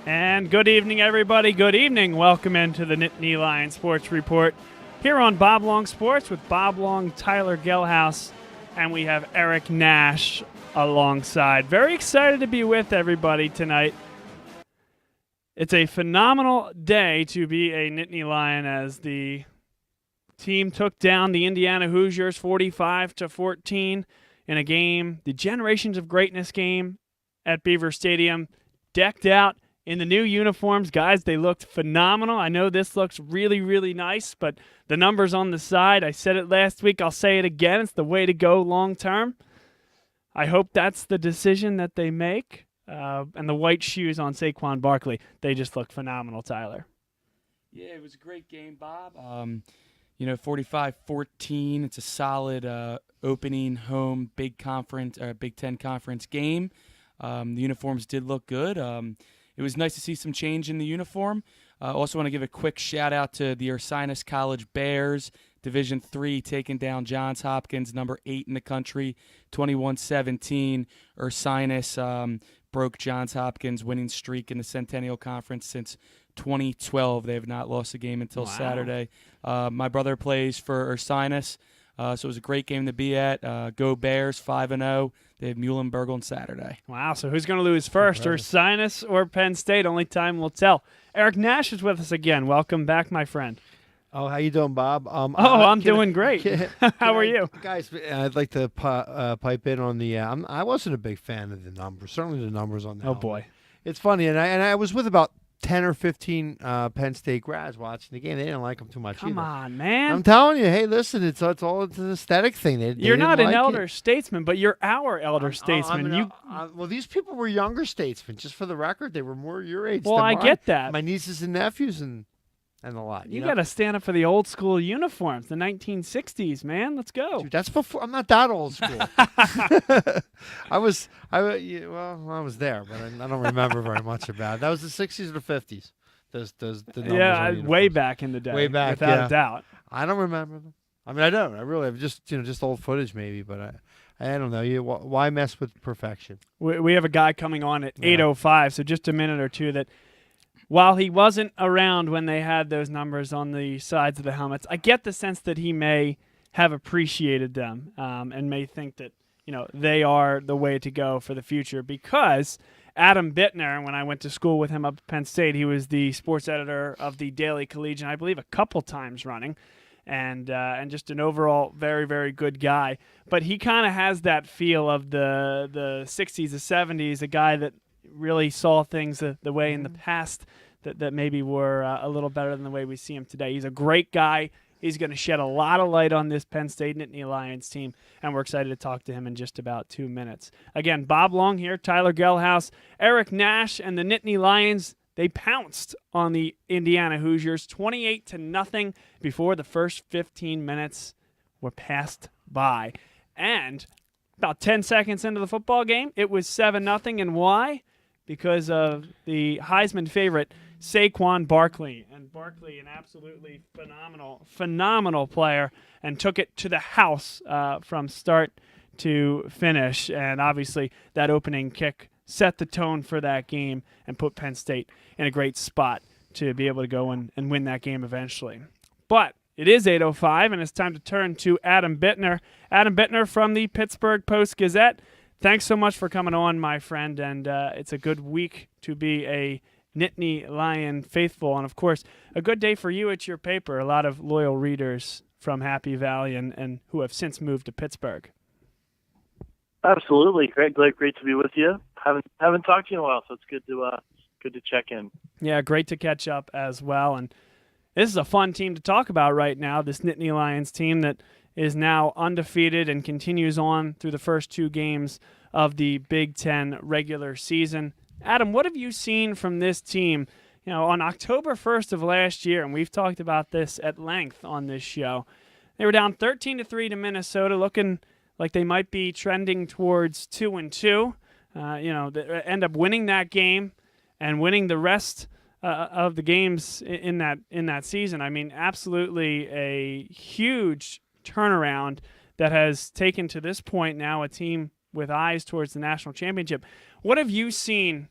And good evening, everybody. Good evening. Welcome into the Nittany Lion Sports Report here on Bob Long Sports with Bob Long, Tyler Gehlhaus, and we have Eric Nash alongside. Very excited to be with everybody tonight. It's a phenomenal day to be a Nittany Lion as the team took down the Indiana Hoosiers 45-14 in a game, the Generations of Greatness game at Beaver Stadium, decked out in the new uniforms. Guys, they looked phenomenal. I know this looks really, really nice, but the numbers on the side, I said it last week, I'll say it again, it's the way to go long term. I hope that's the decision that they make. And the white shoes on Saquon Barkley, they just look phenomenal, Tyler. Yeah, it was a great game, Bob. 45-14. It's a solid opening home Big Ten conference game. The uniforms did look good. It was nice to see some change in the uniform. Also want to give a quick shout-out to the Ursinus College Bears, Division III, taking down Johns Hopkins, number 8 in the country, 21-17. Ursinus broke Johns Hopkins' winning streak in the Centennial Conference since 2012. They have not lost a game until Saturday. My brother plays for Ursinus, so it was a great game to be at. Go Bears, 5-0. They have Muhlenberg on Saturday. Wow, so who's going to lose first, Ursinus or Penn State? Only time will tell. Eric Nash is with us again. Welcome back, my friend. Oh, how you doing, Bob? I'm doing great. How are you? Guys, I'd like to pipe in on the I wasn't a big fan of the numbers, certainly the numbers on the helmet. Boy. It's funny, and I was with about 10 or 15 Penn State grads watching the game. They didn't like them too much Come either. on, man. I'm telling you, hey, listen, it's all an aesthetic thing. You're not an elder statesman, but you're our elder statesman. Well, these people were younger statesmen. Just for the record, they were more your age Well, than I mine. get that. My nieces and nephews and a lot. You got to stand up for the old school uniforms, the 1960s, man. Let's go. Dude, that's before. I'm not that old school. I was there, but I don't remember very much about it. That was the 60s or the 50s. The numbers way back in the day. Way back, without a doubt. I don't remember them. I mean, I don't. I really have just old footage maybe, but I don't know. Why mess with perfection? We have a guy coming on at 8:05, so just a minute or two that. While he wasn't around when they had those numbers on the sides of the helmets, I get the sense that he may have appreciated them and may think that they are the way to go for the future because Adam Bittner, when I went to school with him up at Penn State, he was the sports editor of the Daily Collegian, I believe a couple times running, and just an overall very, very good guy. But he kind of has that feel of the 60s, the 70s, a guy that really saw things the way in the past that maybe were a little better than the way we see him today. He's a great guy. He's going to shed a lot of light on this Penn State Nittany Lions team, and we're excited to talk to him in just about 2 minutes. Again, Bob Long here, Tyler Gehlhaus, Eric Nash, and the Nittany Lions. They pounced on the Indiana Hoosiers 28-0 before the first 15 minutes were passed by. And about 10 seconds into the football game, it was 7-0. And why? Because of the Heisman favorite, Saquon Barkley. And Barkley, an absolutely phenomenal player, and took it to the house from start to finish. And obviously, that opening kick set the tone for that game and put Penn State in a great spot to be able to go and win that game eventually. But it is 8:05, and it's time to turn to Adam Bittner. Adam Bittner from the Pittsburgh Post-Gazette. Thanks so much for coming on, my friend, and it's a good week to be a Nittany Lion faithful, and of course, a good day for you at your paper. A lot of loyal readers from Happy Valley and who have since moved to Pittsburgh. Absolutely, great to be with you. Haven't talked to you in a while, so it's good to check in. Yeah, great to catch up as well, and this is a fun team to talk about right now. This Nittany Lions team that is now undefeated and continues on through the first 2 games of the Big Ten regular season. Adam, what have you seen from this team? On October 1st of last year, and we've talked about this at length on this show, they were down 13-3 to Minnesota, looking like they might be trending towards 2-2. They end up winning that game and winning the rest of the games in that season. I mean, absolutely a huge turnaround that has taken to this point now a team with eyes towards the national championship. What have you seen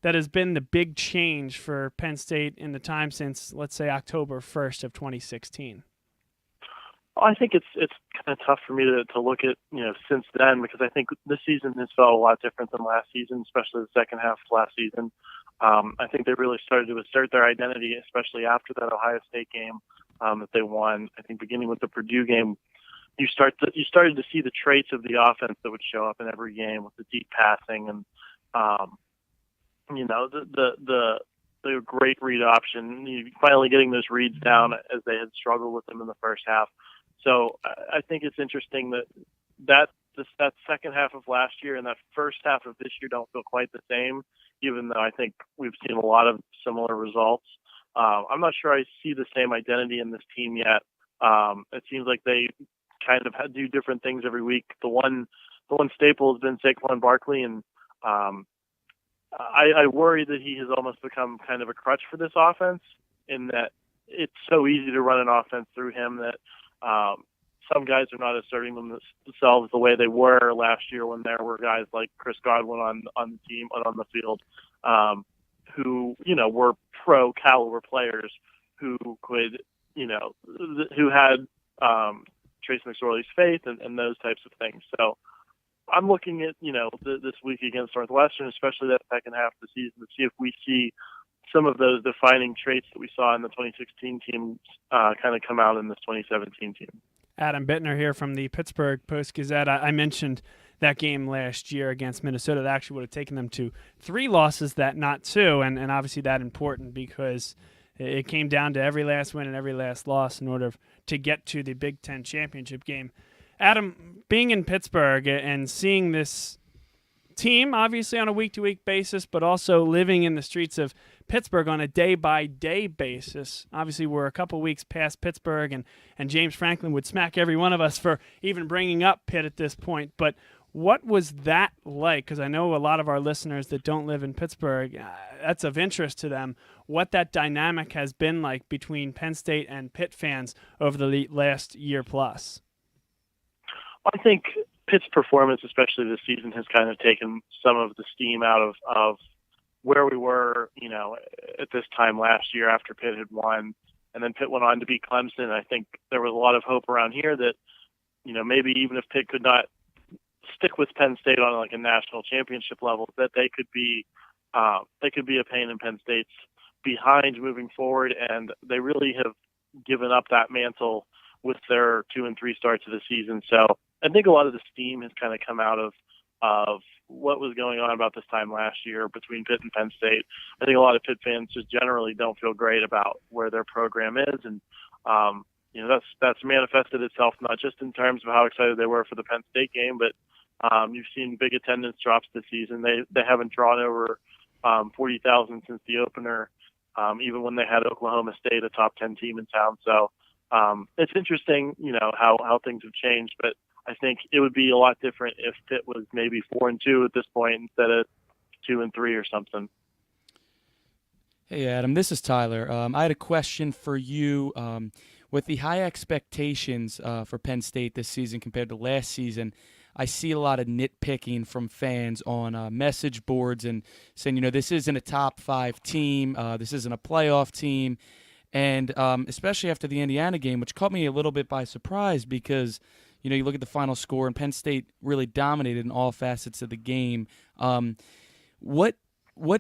that has been the big change for Penn State in the time since, let's say, October 1st of 2016? Well, I think it's kind of tough for me to look at, since then, because I think this season has felt a lot different than last season, especially the second half of last season. I think they really started to assert their identity, especially after that Ohio State game that they won. I think beginning with the Purdue game, you started to see the traits of the offense that would show up in every game with the deep passing and the great read option. Finally getting those reads down as they had struggled with them in the first half. So I think it's interesting that second half of last year and that first half of this year don't feel quite the same, even though I think we've seen a lot of similar results. I'm not sure I see the same identity in this team yet. It seems like they kind of do different things every week. The one staple has been Saquon Barkley, and I worry that he has almost become kind of a crutch for this offense, in that it's so easy to run an offense through him that some guys are not asserting themselves the way they were last year when there were guys like Chris Godwin on the team and on the field who were pro caliber players who could who had Trace McSorley's faith and those types of things. So I'm looking at this week against Northwestern, especially that second half of the season, to see if we see some of those defining traits that we saw in the 2016 team kind of come out in this 2017 team. Adam Bittner here from the Pittsburgh Post-Gazette. I mentioned that game last year against Minnesota that actually would have taken them to 3 losses, that not 2, and obviously that important because it came down to every last win and every last loss in order to get to the Big Ten championship game. Adam, being in Pittsburgh and seeing this team, obviously on a week-to-week basis, but also living in the streets of Pittsburgh on a day-by-day basis. Obviously, we're a couple weeks past Pittsburgh, and James Franklin would smack every one of us for even bringing up Pitt at this point. But what was that like? Because I know a lot of our listeners that don't live in Pittsburgh, that's of interest to them, what that dynamic has been like between Penn State and Pitt fans over the last year plus. I think Pitt's performance, especially this season, has kind of taken some of the steam out of where we were, at this time last year after Pitt had won, and then Pitt went on to beat Clemson. I think there was a lot of hope around here that, maybe even if Pitt could not stick with Penn State on like a national championship level, that they could be a pain in Penn State's behind moving forward, and they really have given up that mantle with their 2 and 3 starts of the season. So I think a lot of the steam has kind of come out of what was going on about this time last year between Pitt and Penn State. I think a lot of Pitt fans just generally don't feel great about where their program is, and that's manifested itself not just in terms of how excited they were for the Penn State game, but you've seen big attendance drops this season. They haven't drawn over 40,000 since the opener, even when they had Oklahoma State, a top 10 team in town. So it's interesting, how things have changed, but I think it would be a lot different if Pitt was maybe 4-2 at this point instead of 2-3 or something. Hey, Adam, this is Tyler. I had a question for you. With the high expectations for Penn State this season compared to last season, I see a lot of nitpicking from fans on message boards and saying, this isn't a top 5 team, this isn't a playoff team, and especially after the Indiana game, which caught me a little bit by surprise because, you look at the final score and Penn State really dominated in all facets of the game. What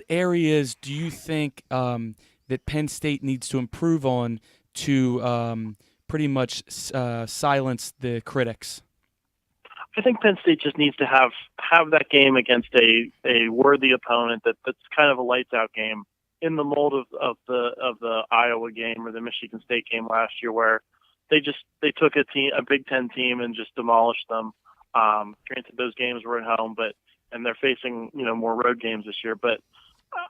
areas do you think that Penn State needs to improve on to pretty much silence the critics? I think Penn State just needs to have that game against a worthy opponent that's kind of a lights out game in the mold of the Iowa game or the Michigan State game last year, where they took a Big Ten team and just demolished them. Granted, those games were at home, and they're facing more road games this year. But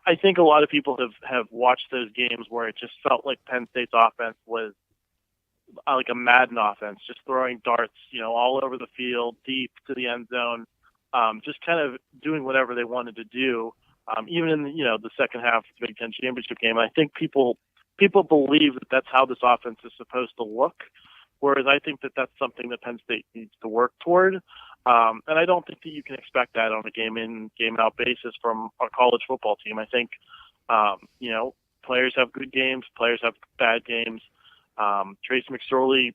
I think a lot of people have watched those games where it just felt like Penn State's offense was like a Madden offense, just throwing darts, all over the field, deep to the end zone, just kind of doing whatever they wanted to do. Even in the second half of the Big Ten championship game, I think people believe that that's how this offense is supposed to look, whereas I think that that's something that Penn State needs to work toward. And I don't think that you can expect that on a game-in, game-out basis from a college football team. I think, players have good games, players have bad games. Trace McSorley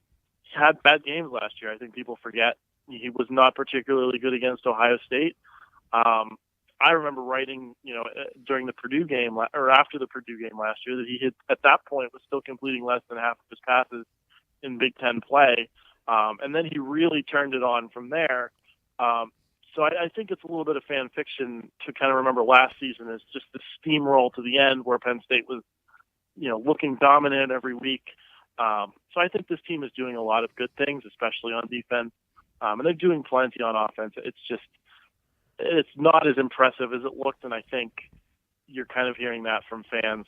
had bad games last year. I think people forget he was not particularly good against Ohio State. I remember writing, during the Purdue game or after the Purdue game last year that he had, at that point, was still completing less than half of his passes in Big Ten play. And then he really turned it on from there. So I think it's a little bit of fan fiction to kind of remember last season as just the steamroll to the end where Penn State was, looking dominant every week. So I think this team is doing a lot of good things, especially on defense. And they're doing plenty on offense. It's not as impressive as it looked, and I think you're kind of hearing that from fans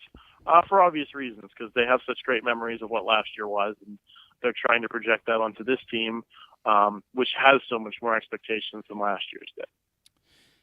for obvious reasons, because they have such great memories of what last year was, and they're trying to project that onto this team, which has so much more expectations than last year's did.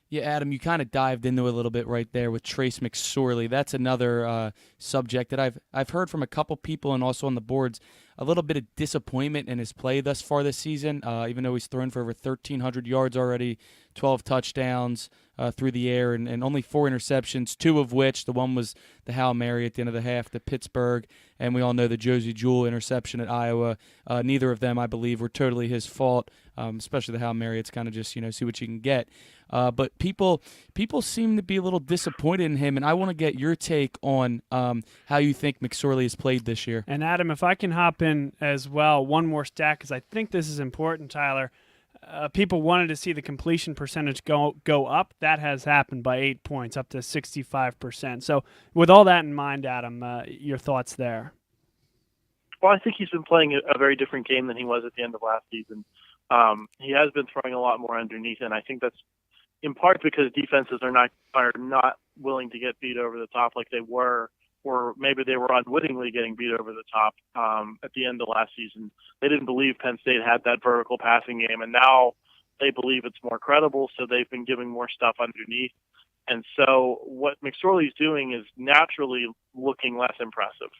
Yeah, Adam, you kind of dived into it a little bit right there with Trace McSorley. That's another subject that I've heard from a couple people and also on the boards. A little bit of disappointment in his play thus far this season, even though he's thrown for over 1,300 yards already, 12 touchdowns through the air, and only 4 interceptions, 2 of which, the one was the Hail Mary at the end of the half to Pittsburgh, and we all know the Josie Jewell interception at Iowa. Neither of them, I believe, were totally his fault, especially the Hail Mary. It's kind of just, see what you can get. But people seem to be a little disappointed in him, and I want to get your take on how you think McSorley has played this year. And Adam, if I can hop in as well, one more stat, because I think this is important, Tyler. People wanted to see the completion percentage go up. That has happened by 8 points, up to 65%. So with all that in mind, Adam, your thoughts there? Well, I think he's been playing a very different game than he was at the end of last season. He has been throwing a lot more underneath, and I think that's in part because defenses are not willing to get beat over the top like they were, or maybe they were unwittingly getting beat over the top at the end of last season. They didn't believe Penn State had that vertical passing game, and now they believe it's more credible, so they've been giving more stuff underneath. And so what McSorley's doing is naturally looking less impressive,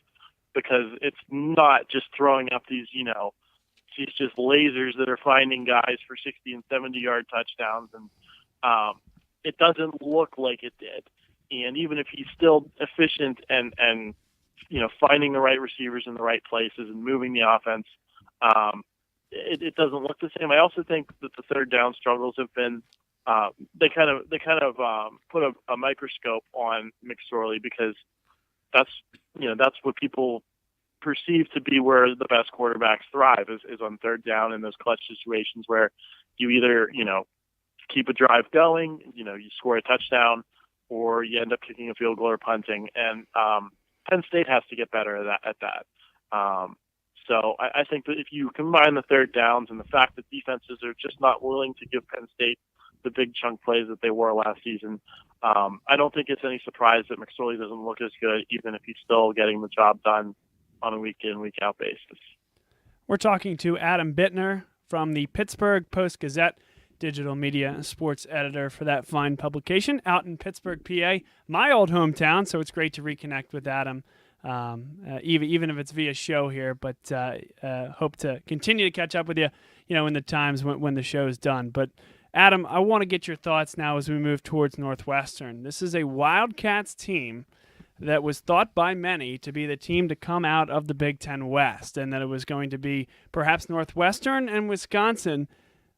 because it's not just throwing up these, these just lasers that are finding guys for 60 and 70-yard touchdowns, and it doesn't look like it did. And even if he's still efficient and finding the right receivers in the right places and moving the offense, it doesn't look the same. I also think that the third down struggles have been they kind of put a microscope on McSorley, because that's what people perceive to be where the best quarterbacks thrive is on third down in those clutch situations where you either keep a drive going, you score a touchdown, or you end up kicking a field goal or punting. And Penn State has to get better at that. So I think that if you combine the third downs and the fact that defenses are just not willing to give Penn State the big chunk plays that they were last season, I don't think it's any surprise that McSorley doesn't look as good, even if he's still getting the job done on a week-in, week-out basis. We're talking to Adam Bittner from the Pittsburgh Post-Gazette, digital media and sports editor for that fine publication out in Pittsburgh, PA, my old hometown. So it's great to reconnect with Adam, even if it's via show here. But hope to continue to catch up with you, in the times when the show's done. But Adam, I want to get your thoughts now as we move towards Northwestern. This is a Wildcats team that was thought by many to be the team to come out of the Big Ten West, and that it was going to be perhaps Northwestern and Wisconsin.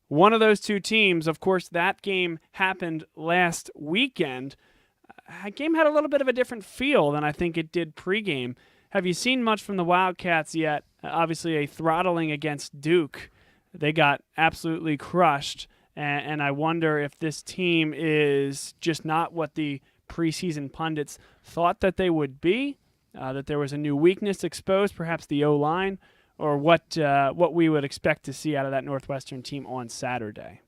One of those two teams. Of course, that game happened last weekend. That game had a little bit of a different feel than I think it did pregame. Have you seen much from the Wildcats yet? Obviously, a throttling against Duke. They got absolutely crushed, and I wonder if this team is just not what the preseason pundits thought that they would be, that there was a new weakness exposed, perhaps the O-line, or what we would expect to see out of that Northwestern team on Saturday.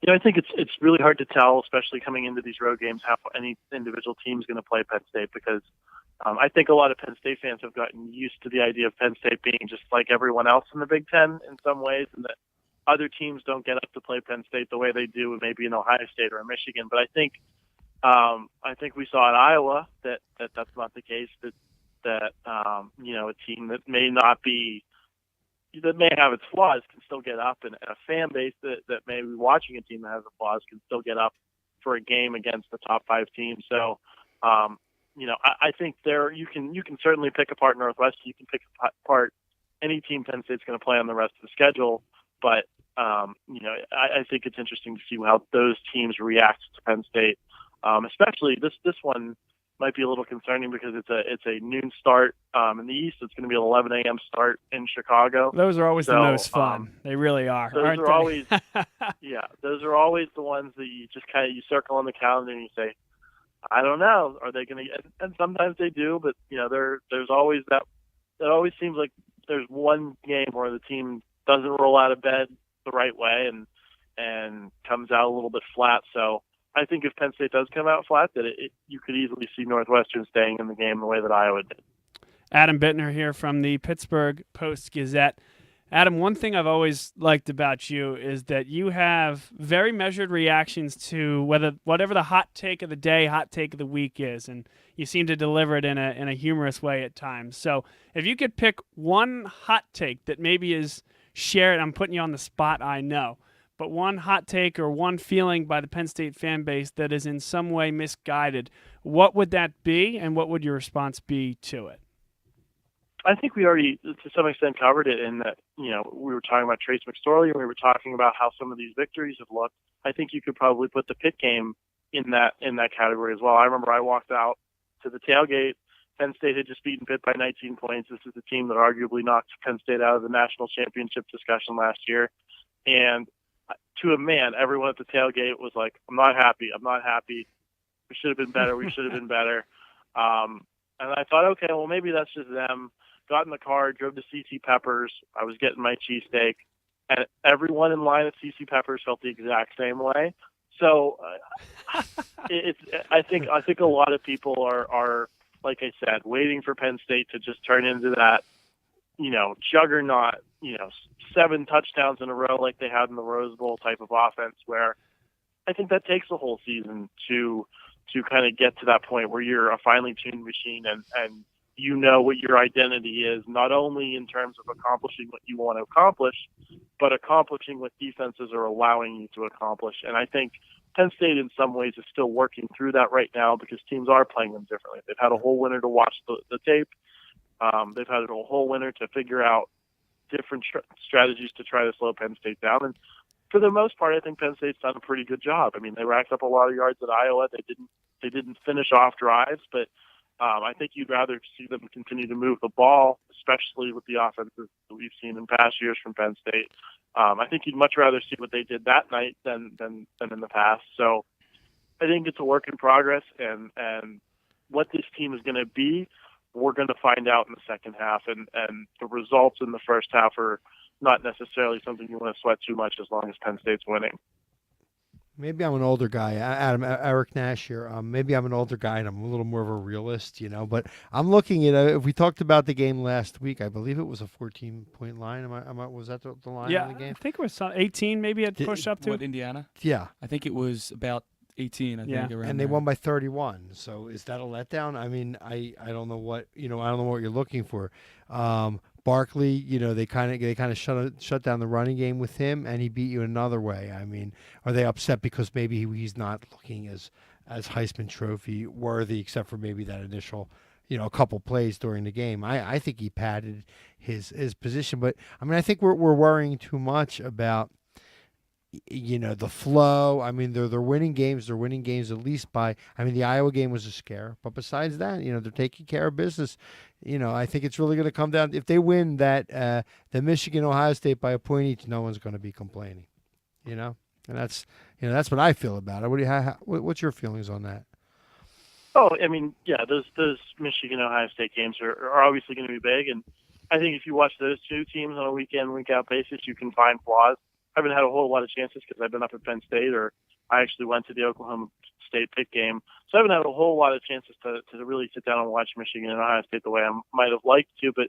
I think it's really hard to tell, especially coming into these road games, how any individual team is going to play Penn State, because I think a lot of Penn State fans have gotten used to the idea of Penn State being just like everyone else in the Big Ten in some ways, and that other teams don't get up to play Penn State the way they do maybe in Ohio State or Michigan. But I think we saw at Iowa that that's not the case. That a team that may not be, that may have its flaws can still get up, and a fan base that may be watching a team that has flaws can still get up for a game against the top 5 team. So, I think you can certainly pick apart Northwestern. You can pick apart any team Penn State's going to play on the rest of the schedule. But, I think it's interesting to see how those teams react to Penn State. Especially this one might be a little concerning because it's a noon start in the East. It's going to be an 11 a.m. start in Chicago. Those are always the most fun. They really are. Those are always, those are always the ones that you just you circle on the calendar and you say, I don't know, are they going to? And sometimes they do, but there's always that. It always seems like there's one game where the team doesn't roll out of bed the right way and comes out a little bit flat. So I think if Penn State does come out flat, that you could easily see Northwestern staying in the game the way that Iowa did. Adam Bittner here from the Pittsburgh Post-Gazette. Adam, one thing I've always liked about you is that you have very measured reactions to whatever the hot take of the day, hot take of the week is, and you seem to deliver it in a humorous way at times. So if you could pick one hot take that maybe is shared, I'm putting you on the spot, I know, but one hot take or one feeling by the Penn State fan base that is in some way misguided, what would that be, and what would your response be to it? I think we already, to some extent, covered it in that, we were talking about Trace McSorley, and we were talking about how some of these victories have looked. I think you could probably put the Pitt game in that category as well. I remember I walked out to the tailgate. Penn State had just beaten Pitt by 19 points. This is the team that arguably knocked Penn State out of the national championship discussion last year. And to a man, everyone at the tailgate was like, I'm not happy. We should have been better. And I thought, okay, well, maybe that's just them. Got in the car, drove to C.C. Peppers. I was getting my cheesesteak. And everyone in line at C.C. Peppers felt the exact same way. So I think a lot of people are, like I said, waiting for Penn State to just turn into that, juggernaut, 7 touchdowns in a row like they had in the Rose Bowl type of offense, where I think that takes a whole season to kind of get to that point where you're a finely tuned machine and what your identity is, not only in terms of accomplishing what you want to accomplish, but accomplishing what defenses are allowing you to accomplish. And I think Penn State in some ways is still working through that right now because teams are playing them differently. They've had a whole winter to watch the tape. They've had a whole winter to figure out different strategies to try to slow Penn State down. And for the most part, I think Penn State's done a pretty good job. I mean, they racked up a lot of yards at Iowa. They didn't finish off drives, but I think you'd rather see them continue to move the ball, especially with the offenses that we've seen in past years from Penn State. I think you'd much rather see what they did that night than in the past. So I think it's a work in progress, and what this team is going to be, we're going to find out in the second half, and the results in the first half are not necessarily something you want to sweat too much as long as Penn State's winning. Maybe I'm an older guy, Adam, Eric Nash here. Maybe I'm an older guy and I'm a little more of a realist, but I'm looking at, if we talked about the game last week, I believe it was a 14-point line. Was that the line of the game? I think it was 18 maybe it pushed up to. What, Indiana? Yeah. I think it was about 18, I think. And they won by 31. So is that a letdown? I mean, I don't know what, I don't know what you're looking for. Barkley, they kind of shut down the running game with him, and he beat you another way. I mean, are they upset because maybe he's not looking as Heisman Trophy worthy, except for maybe that initial, a couple plays during the game? I think he padded his position, but I mean, I think we're worrying too much about the flow. I mean, they're winning games. They're winning games at least by. I mean, the Iowa game was a scare, but besides that, they're taking care of business. I think it's really going to come down. If they win that, the Michigan-Ohio State by a point each, no one's going to be complaining. And that's what I feel about it. What's your feelings on that? Oh, I mean, yeah, those Michigan-Ohio State games are obviously going to be big, and I think if you watch those two teams on a week-in, week-out basis, you can find flaws. I haven't had a whole lot of chances because I've been up at Penn State, or I actually went to the Oklahoma State Pitt game. So I haven't had a whole lot of chances to really sit down and watch Michigan and Ohio State the way I might have liked to. But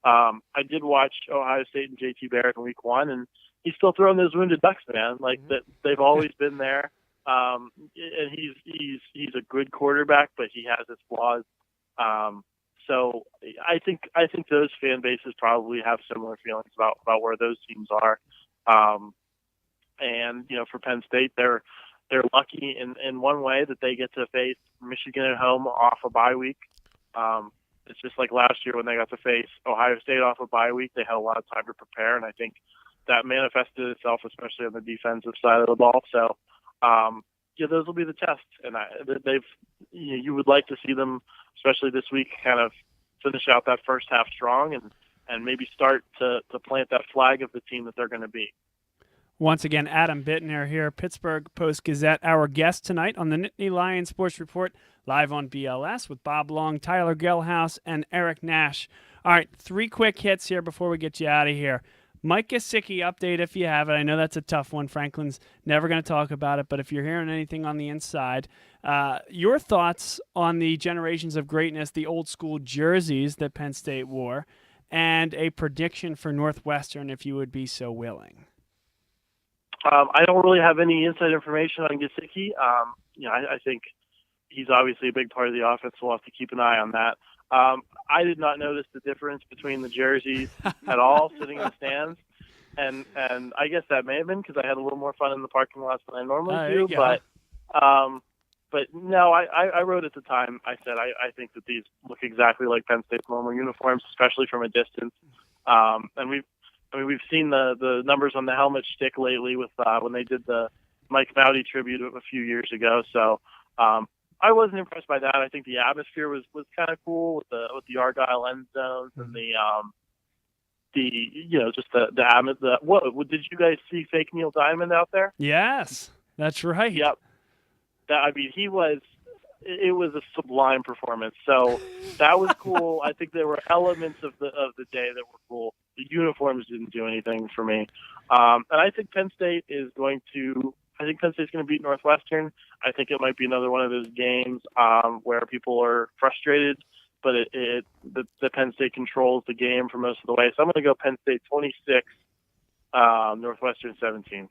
I did watch Ohio State and JT Barrett in week 1, and he's still throwing those wounded ducks, man. Like that, they've always been there. And he's a good quarterback, but he has his flaws. So I think those fan bases probably have similar feelings about where those teams are. And for Penn State, they're lucky in one way that they get to face Michigan at home off a bye week. It's just like last year when they got to face Ohio State off a bye week. They had a lot of time to prepare, and I think that manifested itself, especially on the defensive side of the ball. So, those will be the tests, and you would like to see them, especially this week, kind of finish out that first half strong and maybe start to plant that flag of the team that they're going to be. Once again, Adam Bittner here, Pittsburgh Post-Gazette, our guest tonight on the Nittany Lion Sports Report, live on BLS with Bob Long, Tyler Gehlhaus, and Eric Nash. All right, 3 quick hits here before we get you out of here. Mike Gesicki update if you have it. I know that's a tough one. Franklin's never going to talk about it, but if you're hearing anything on the inside, your thoughts on the generations of greatness, the old school jerseys that Penn State wore, and a prediction for Northwestern if you would be so willing. I don't really have any inside information on Gesicki. I think he's obviously a big part of the offense. So we'll have to keep an eye on that. I did not notice the difference between the jerseys at all sitting in the stands. And I guess that may have been because I had a little more fun in the parking lots than I normally do. But no, I wrote at the time, I said, I think that these look exactly like Penn State's normal uniforms, especially from a distance. And we've seen the numbers on the helmet stick lately with when they did the Mike Mowdy tribute a few years ago. So I wasn't impressed by that. I think the atmosphere was kind of cool with the Argyle end zones and what did you guys see fake Neil Diamond out there? Yes, that's right. Yep. It was a sublime performance. So that was cool. I think there were elements of the day that were cool. The uniforms didn't do anything for me. And I think Penn State is going to beat Northwestern. I think it might be another one of those games where people are frustrated, but the Penn State controls the game for most of the way. So I'm going to go Penn State 26, Northwestern 17.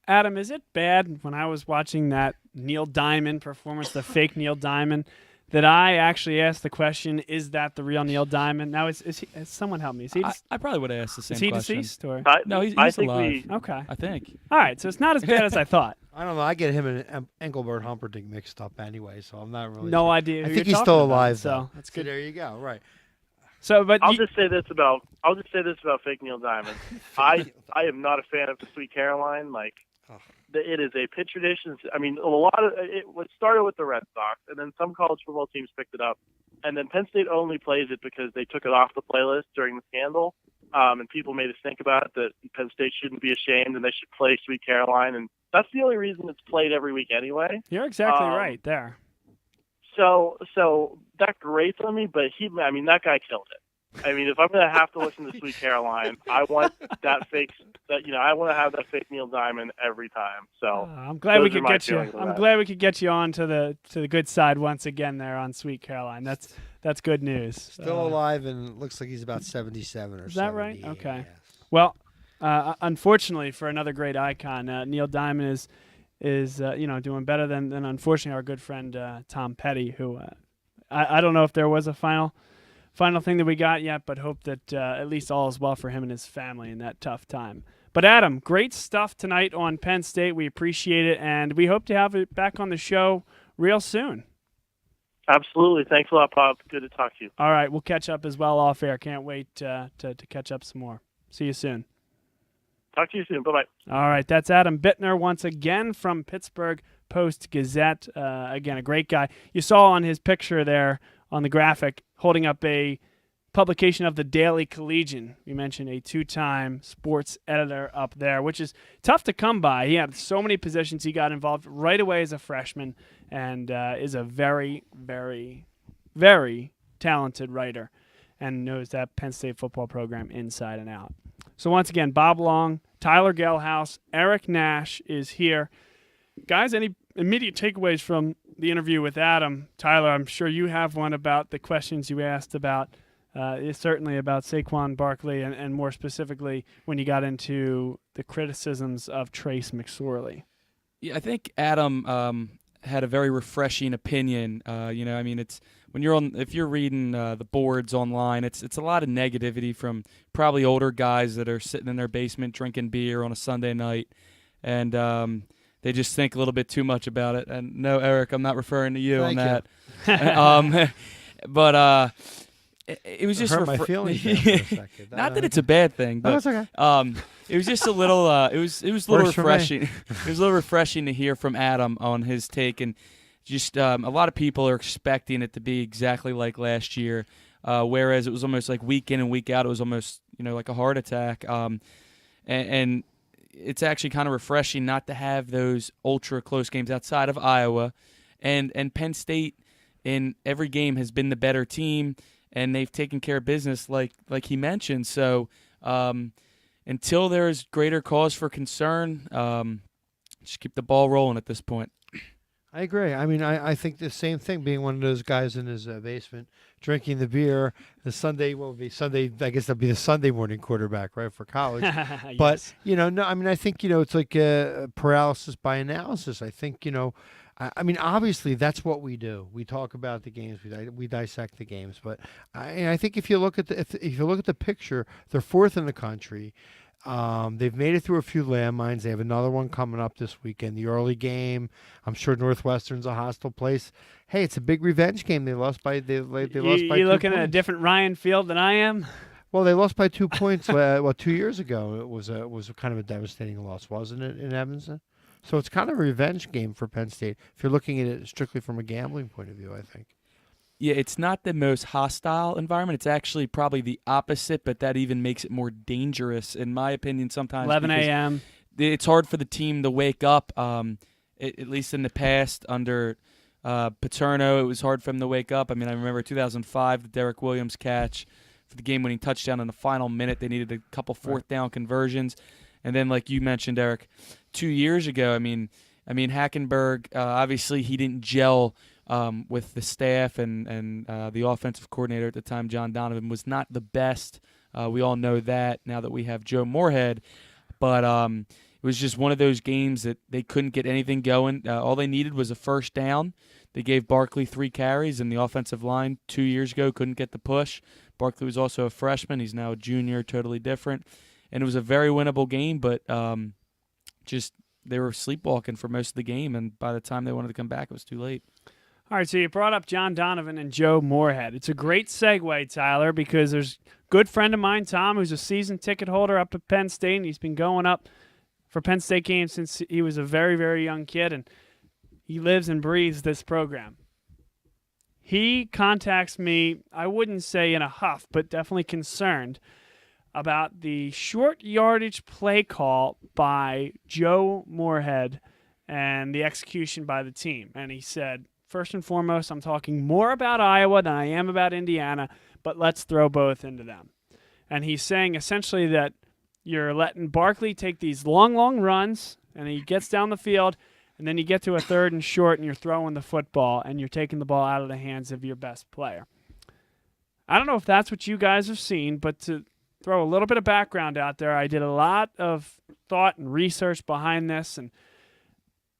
Adam, is it bad when I was watching that Neil Diamond performance, the fake Neil Diamond, that I actually asked the question, is that the real Neil Diamond? Now, is he, someone help me. Is he I probably would have asked the same question. Is he deceased? Or? No, he's alive. Okay. I think. All right, so it's not as bad as I thought. I don't know. I get him and Engelbert Humperdinck mixed up anyway, so I'm not really No sure. idea who I think you're he's still talking alive, about, so though. that's good. So there you go. Right. So, but I'll just say this about fake Neil Diamond. I am not a fan of the Sweet Caroline. It is a pitch tradition. I mean, a lot of it started with the Red Sox, and then some college football teams picked it up, and then Penn State only plays it because they took it off the playlist during the scandal, and people made us think about it that Penn State shouldn't be ashamed and they should play Sweet Caroline, and that's the only reason it's played every week anyway. You're exactly right there. So that grates on me, but that guy killed it. I mean, if I'm going to have to listen to Sweet Caroline, I want I want to have that fake Neil Diamond every time. So I'm glad we could get you. I'm glad we could get you on to the good side once again there on Sweet Caroline. That's good news. Still alive and looks like he's about 77 or so. Is that right? Okay. Yes. Well, unfortunately for another great icon, Neil Diamond is doing better than unfortunately our good friend Tom Petty, who I don't know if there was a final thing that we got yet, but hope that at least all is well for him and his family in that tough time. But Adam, great stuff tonight on Penn State. We appreciate it, and we hope to have it back on the show real soon. Absolutely. Thanks a lot, Bob. Good to talk to you. All right, we'll catch up as well off air. Can't wait to catch up some more. See you soon. Talk to you soon. Bye-bye. All right, that's Adam Bittner once again from Pittsburgh Post-Gazette. Again, a great guy. You saw on his picture there on the graphic holding up a publication of the Daily Collegian. We mentioned a 2-time sports editor up there, which is tough to come by. He had so many positions. He got involved right away as a freshman and is a very, very, very talented writer and knows that Penn State football program inside and out. So once again, Bob Long, Tyler Gehlhaus, Eric Nash is here. Guys, any immediate takeaways from the interview with Adam? Tyler, I'm sure you have one about the questions you asked about, certainly about Saquon Barkley, and more specifically when you got into the criticisms of Trace McSorley. Yeah, I think Adam had a very refreshing opinion. It's if you're reading the boards online, it's a lot of negativity from probably older guys that are sitting in their basement drinking beer on a Sunday night, and they just think a little bit too much about it. And no, Eric, I'm not referring to you on that. But it was just hurt my feelings there for a second. Not that it's a bad thing, but it's okay. it was just a little. It was a little Works for me. refreshing. It was a little refreshing to hear from Adam on his take, and just a lot of people are expecting it to be exactly like last year, whereas it was almost like week in and week out. It was almost like a heart attack. And it's actually kind of refreshing not to have those ultra close games outside of Iowa, and Penn State in every game has been the better team. And they've taken care of business, like he mentioned. So until there's greater cause for concern, just keep the ball rolling at this point. I agree. I mean, I think the same thing, being one of those guys in his basement, drinking the beer. The Sunday will be Sunday. I guess that'll be the Sunday morning quarterback, right, for college. Yes. But, no, I mean, I think, it's like paralysis by analysis. I think, I mean, obviously, that's what we do. We talk about the games, we dissect the games. But I think if you look at the picture, they're fourth in the country. They've made it through a few landmines. They have another one coming up this weekend. The early game, I'm sure Northwestern's a hostile place. Hey, it's a big revenge game. They lost by they lost by 2 points. You looking at a different Ryan Field than I am? Well, they lost by 2 points. 2 years ago, it was a kind of a devastating loss, wasn't it, in Evanston? So it's kind of a revenge game for Penn State if you're looking at it strictly from a gambling point of view, I think. Yeah, it's not the most hostile environment. It's actually probably the opposite, but that even makes it more dangerous, in my opinion, sometimes. 11 a.m. It's hard for the team to wake up, at least in the past. Under Paterno, it was hard for him to wake up. I mean, I remember 2005, the Derek Williams catch for the game-winning touchdown in the final minute. They needed a couple fourth-down conversions. And then, like you mentioned, Eric, 2 years ago, I mean, Hackenberg, obviously he didn't gel with the staff and the offensive coordinator at the time, John Donovan, was not the best. We all know that now that we have Joe Moorhead. But it was just one of those games that they couldn't get anything going. All they needed was a first down. They gave Barkley 3 carries, and the offensive line 2 years ago couldn't get the push. Barkley was also a freshman. He's now a junior, totally different. And it was a very winnable game, but just they were sleepwalking for most of the game, and by the time they wanted to come back, it was too late. All right, so you brought up John Donovan and Joe Moorhead. It's a great segue, Tyler, because there's a good friend of mine, Tom, who's a season ticket holder up to Penn State, and he's been going up for Penn State games since he was a very, very young kid, and he lives and breathes this program. He contacts me, I wouldn't say in a huff, but definitely concerned about the short yardage play call by Joe Moorhead and the execution by the team. And he said, first and foremost, I'm talking more about Iowa than I am about Indiana, but let's throw both into them. And he's saying essentially that you're letting Barkley take these long, long runs, and he gets down the field, and then you get to a third and short, and you're throwing the football, and you're taking the ball out of the hands of your best player. I don't know if that's what you guys have seen, but to throw a little bit of background out there, I did a lot of thought and research behind this, and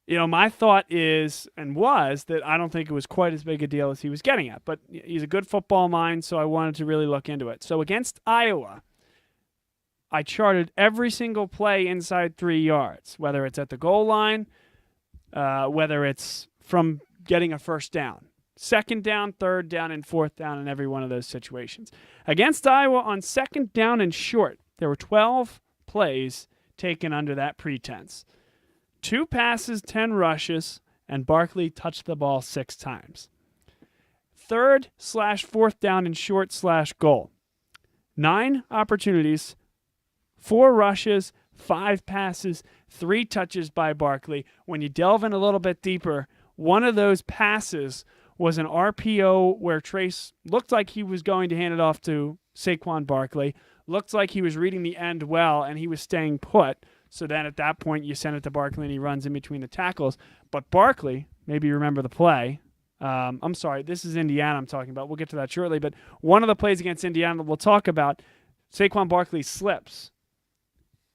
my thought is and was that I don't think it was quite as big a deal as he was getting at, but he's a good football mind, so I wanted to really look into it. So against Iowa, I charted every single play inside 3 yards, whether it's at the goal line, whether it's from getting a first down. Second down, third down, and fourth down in every one of those situations. Against Iowa on second down and short, there were 12 plays taken under that pretense. 2 passes, 10 rushes, and Barkley touched the ball 6 times. Third/fourth down and short/goal. 9 opportunities, 4 rushes, 5 passes, 3 touches by Barkley. When you delve in a little bit deeper, one of those passes was an RPO where Trace looked like he was going to hand it off to Saquon Barkley, looked like he was reading the end well, and he was staying put. So then at that point, you send it to Barkley, and he runs in between the tackles. But Barkley, maybe you remember the play. I'm sorry, this is Indiana I'm talking about. We'll get to that shortly. But one of the plays against Indiana that we'll talk about, Saquon Barkley slips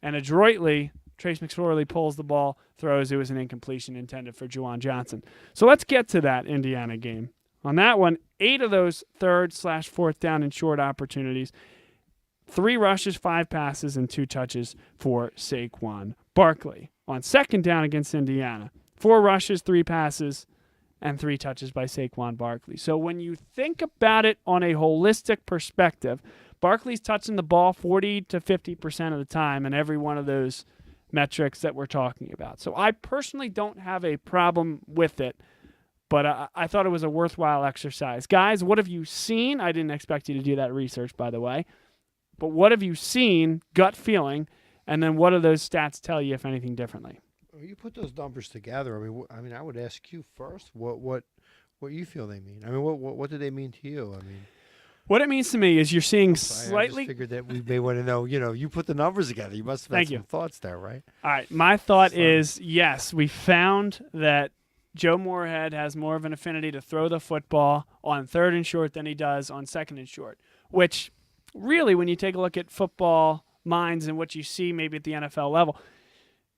and adroitly Trace McSorley pulls the ball, throws. It was an incompletion intended for Juwan Johnson. So let's get to that Indiana game. On that one, 8 of those 3rd/4th down and short opportunities, 3 rushes, 5 passes, and 2 touches for Saquon Barkley. On 2nd down against Indiana, 4 rushes, 3 passes, and 3 touches by Saquon Barkley. So when you think about it on a holistic perspective, Barkley's touching the ball 40 to 50% of the time in every one of those metrics that we're talking about. So I personally don't have a problem with it, but I thought it was a worthwhile exercise. Guys, what have you seen? I didn't expect you to do that research, by the way. But what have you seen, gut feeling, and then what do those stats tell you, if anything, differently? You put those numbers together. I mean, I would ask you first what you feel they mean. I mean, what do they mean to you? I mean, what it means to me is you're seeing I slightly. just figured that we may want to know. You put the numbers together. You must have had some thoughts there, right? All right. My thought is yes. We found that Joe Moorhead has more of an affinity to throw the football on 3rd and short than he does on 2nd and short, which really, when you take a look at football minds and what you see maybe at the NFL level,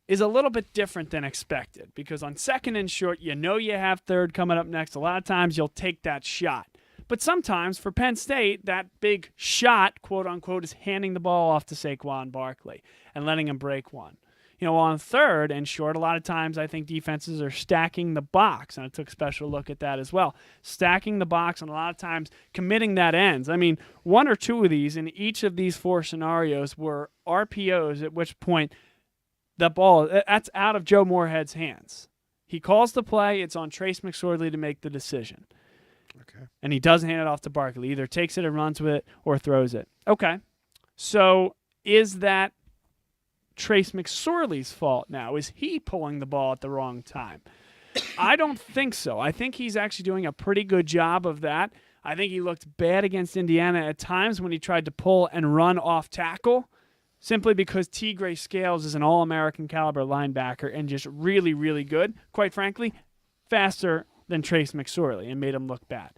is a little bit different than expected, because on 2nd and short, you have 3rd coming up next. A lot of times you'll take that shot. But sometimes for Penn State, that big shot, quote unquote, is handing the ball off to Saquon Barkley and letting him break one. On 3rd and short, a lot of times I think defenses are stacking the box, and I took a special look at that as well. Stacking the box, and a lot of times committing that ends. I mean, 1 or 2 of these in each of these 4 scenarios were RPOs, at which point the ball, that's out of Joe Moorhead's hands. He calls the play. It's on Trace McSorley to make the decision. Okay. And he doesn't hand it off to Barkley. Either takes it and runs with it or throws it. Okay. So is that Trace McSorley's fault now? Is he pulling the ball at the wrong time? I don't think so. I think he's actually doing a pretty good job of that. I think he looked bad against Indiana at times when he tried to pull and run off tackle, simply because T. Gray Scales is an all-American caliber linebacker and just really, really good. Quite frankly, faster than Trace McSorley, and made him look bad.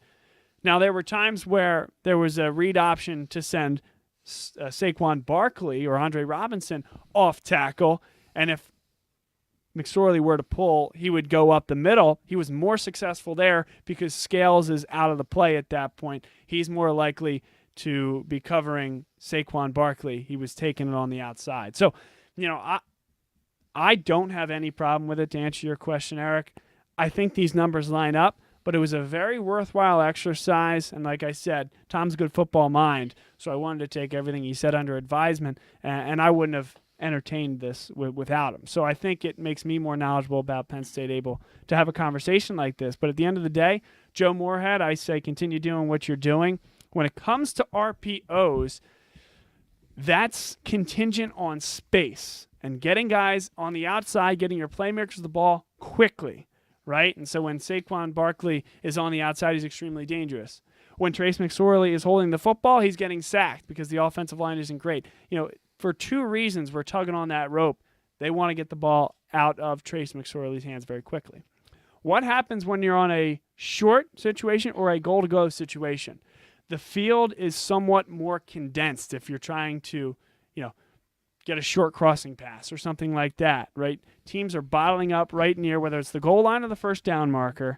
Now, there were times where there was a read option to send Saquon Barkley or Andre Robinson off tackle, and if McSorley were to pull, he would go up the middle. He was more successful there because Scales is out of the play at that point. He's more likely to be covering Saquon Barkley. He was taking it on the outside. So, I don't have any problem with it, to answer your question, Eric. I think these numbers line up, but it was a very worthwhile exercise. And like I said, Tom's a good football mind, so I wanted to take everything he said under advisement, and I wouldn't have entertained this without him. So I think it makes me more knowledgeable about Penn State, able to have a conversation like this. But at the end of the day, Joe Moorhead, I say continue doing what you're doing. When it comes to RPOs, that's contingent on space and getting guys on the outside, getting your playmakers the ball quickly. Right? And so when Saquon Barkley is on the outside, he's extremely dangerous. When Trace McSorley is holding the football, he's getting sacked because the offensive line isn't great. For 2 reasons, we're tugging on that rope. They want to get the ball out of Trace McSorley's hands very quickly. What happens when you're on a short situation or a goal-to-go situation? The field is somewhat more condensed if you're trying to, get a short crossing pass or something like that, right? Teams are bottling up right near whether it's the goal line or the first down marker.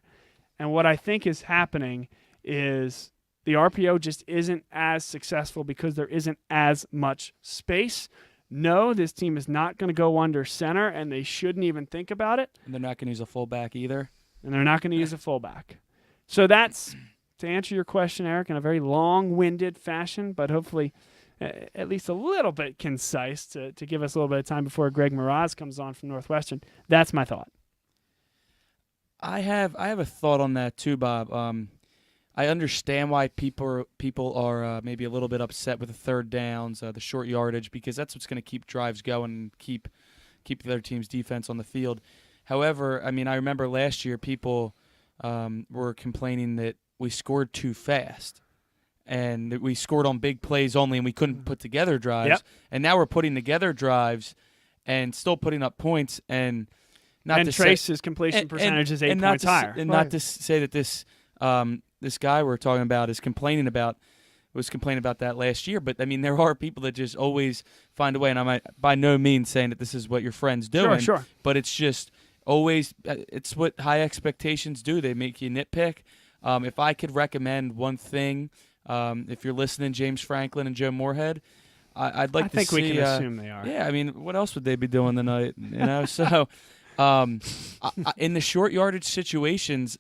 And what I think is happening is the RPO just isn't as successful because there isn't as much space. No, this team is not going to go under center, and they shouldn't even think about it. And they're not going to use a fullback either. And they're not going to use a fullback. So that's, to answer your question, Eric, in a very long-winded fashion, but hopefully at least a little bit concise to give us a little bit of time before Greg Mroz comes on from Northwestern. That's my thought. I have a thought on that too, Bob. I understand why people are maybe a little bit upset with the 3rd downs, the short yardage, because that's what's going to keep drives going and keep the other team's defense on the field. However, I remember last year people were complaining that we scored too fast. And we scored on big plays only, and we couldn't put together drives. Yep. And now we're putting together drives and still putting up points. And Trace's completion percentage is 8 points higher. And not to say that this guy we're talking about is complaining about was complaining about that last year. But, I mean, there are people that just always find a way, and I'm by no means saying that this is what your friend's doing. Sure. But it's just always it's what high expectations do. They make you nitpick. If I could recommend one thing, if you're listening, James Franklin and Joe Moorhead, I'd like to see. I think we can assume they are. Yeah, I mean, what else would they be doing tonight? So in the short yardage situations,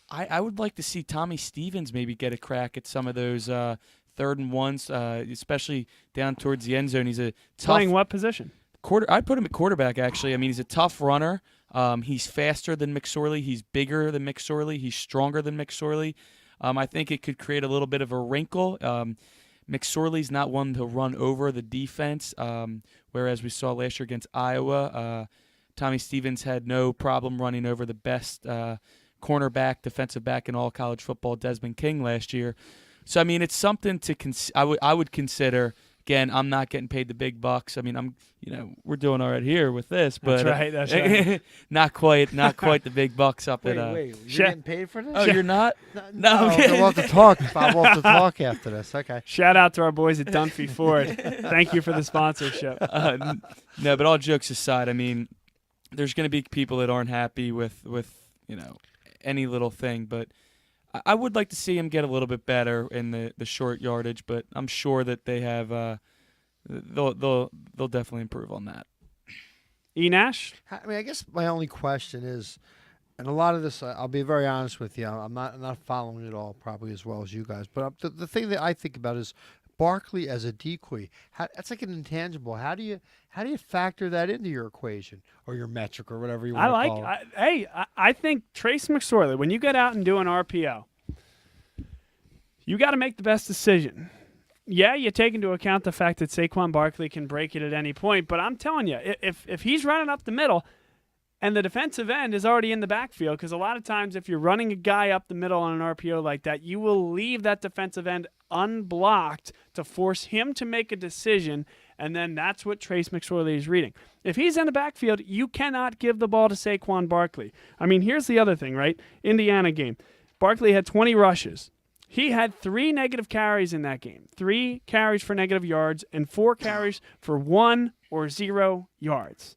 I would like to see Tommy Stevens maybe get a crack at some of those 3rd and 1s, especially down towards the end zone. He's a tough Playing what position? I'd put him at quarterback, actually. I mean, he's a tough runner. He's faster than McSorley. He's bigger than McSorley. He's stronger than McSorley. I think it could create a little bit of a wrinkle. McSorley's not one to run over the defense, whereas we saw last year against Iowa. Tommy Stevens had no problem running over the best cornerback, defensive back in all college football, Desmond King, last year. So, I mean, it's something to I would consider. Again, I'm not getting paid the big bucks. I mean, we're doing all right here with this, but That's right. not quite the big bucks up at. Wait, you're getting paid for this? Oh, you're not? No, okay. we'll have to talk. Bob, we'll have to talk after this. Okay. Shout out to our boys at Dunphy Ford. Thank you for the sponsorship. No, but all jokes aside, I mean, there's going to be people that aren't happy with any little thing, but I would like to see him get a little bit better in the short yardage, but I'm sure that they have they'll definitely improve on that. E. Nash? I mean, I guess my only question is, and a lot of this, I'll be very honest with you, I'm not following it all probably as well as you guys, but the thing that I think about is Barkley as a decoy. That's like an intangible. How do you factor that into your equation or your metric or whatever you want to call it? I think Trace McSorley, when you get out and do an RPO, you got to make the best decision. Yeah, you take into account the fact that Saquon Barkley can break it at any point, but I'm telling you, if he's running up the middle and the defensive end is already in the backfield, because a lot of times if you're running a guy up the middle on an RPO like that, you will leave that defensive end unblocked to force him to make a decision, and then that's what Trace McSorley is reading. If he's in the backfield, you cannot give the ball to Saquon Barkley. I mean, here's the other thing, right? Indiana game. Barkley had 20 rushes. He had 3 negative carries in that game. 3 carries for negative yards and 4 carries for 1 or 0 yards.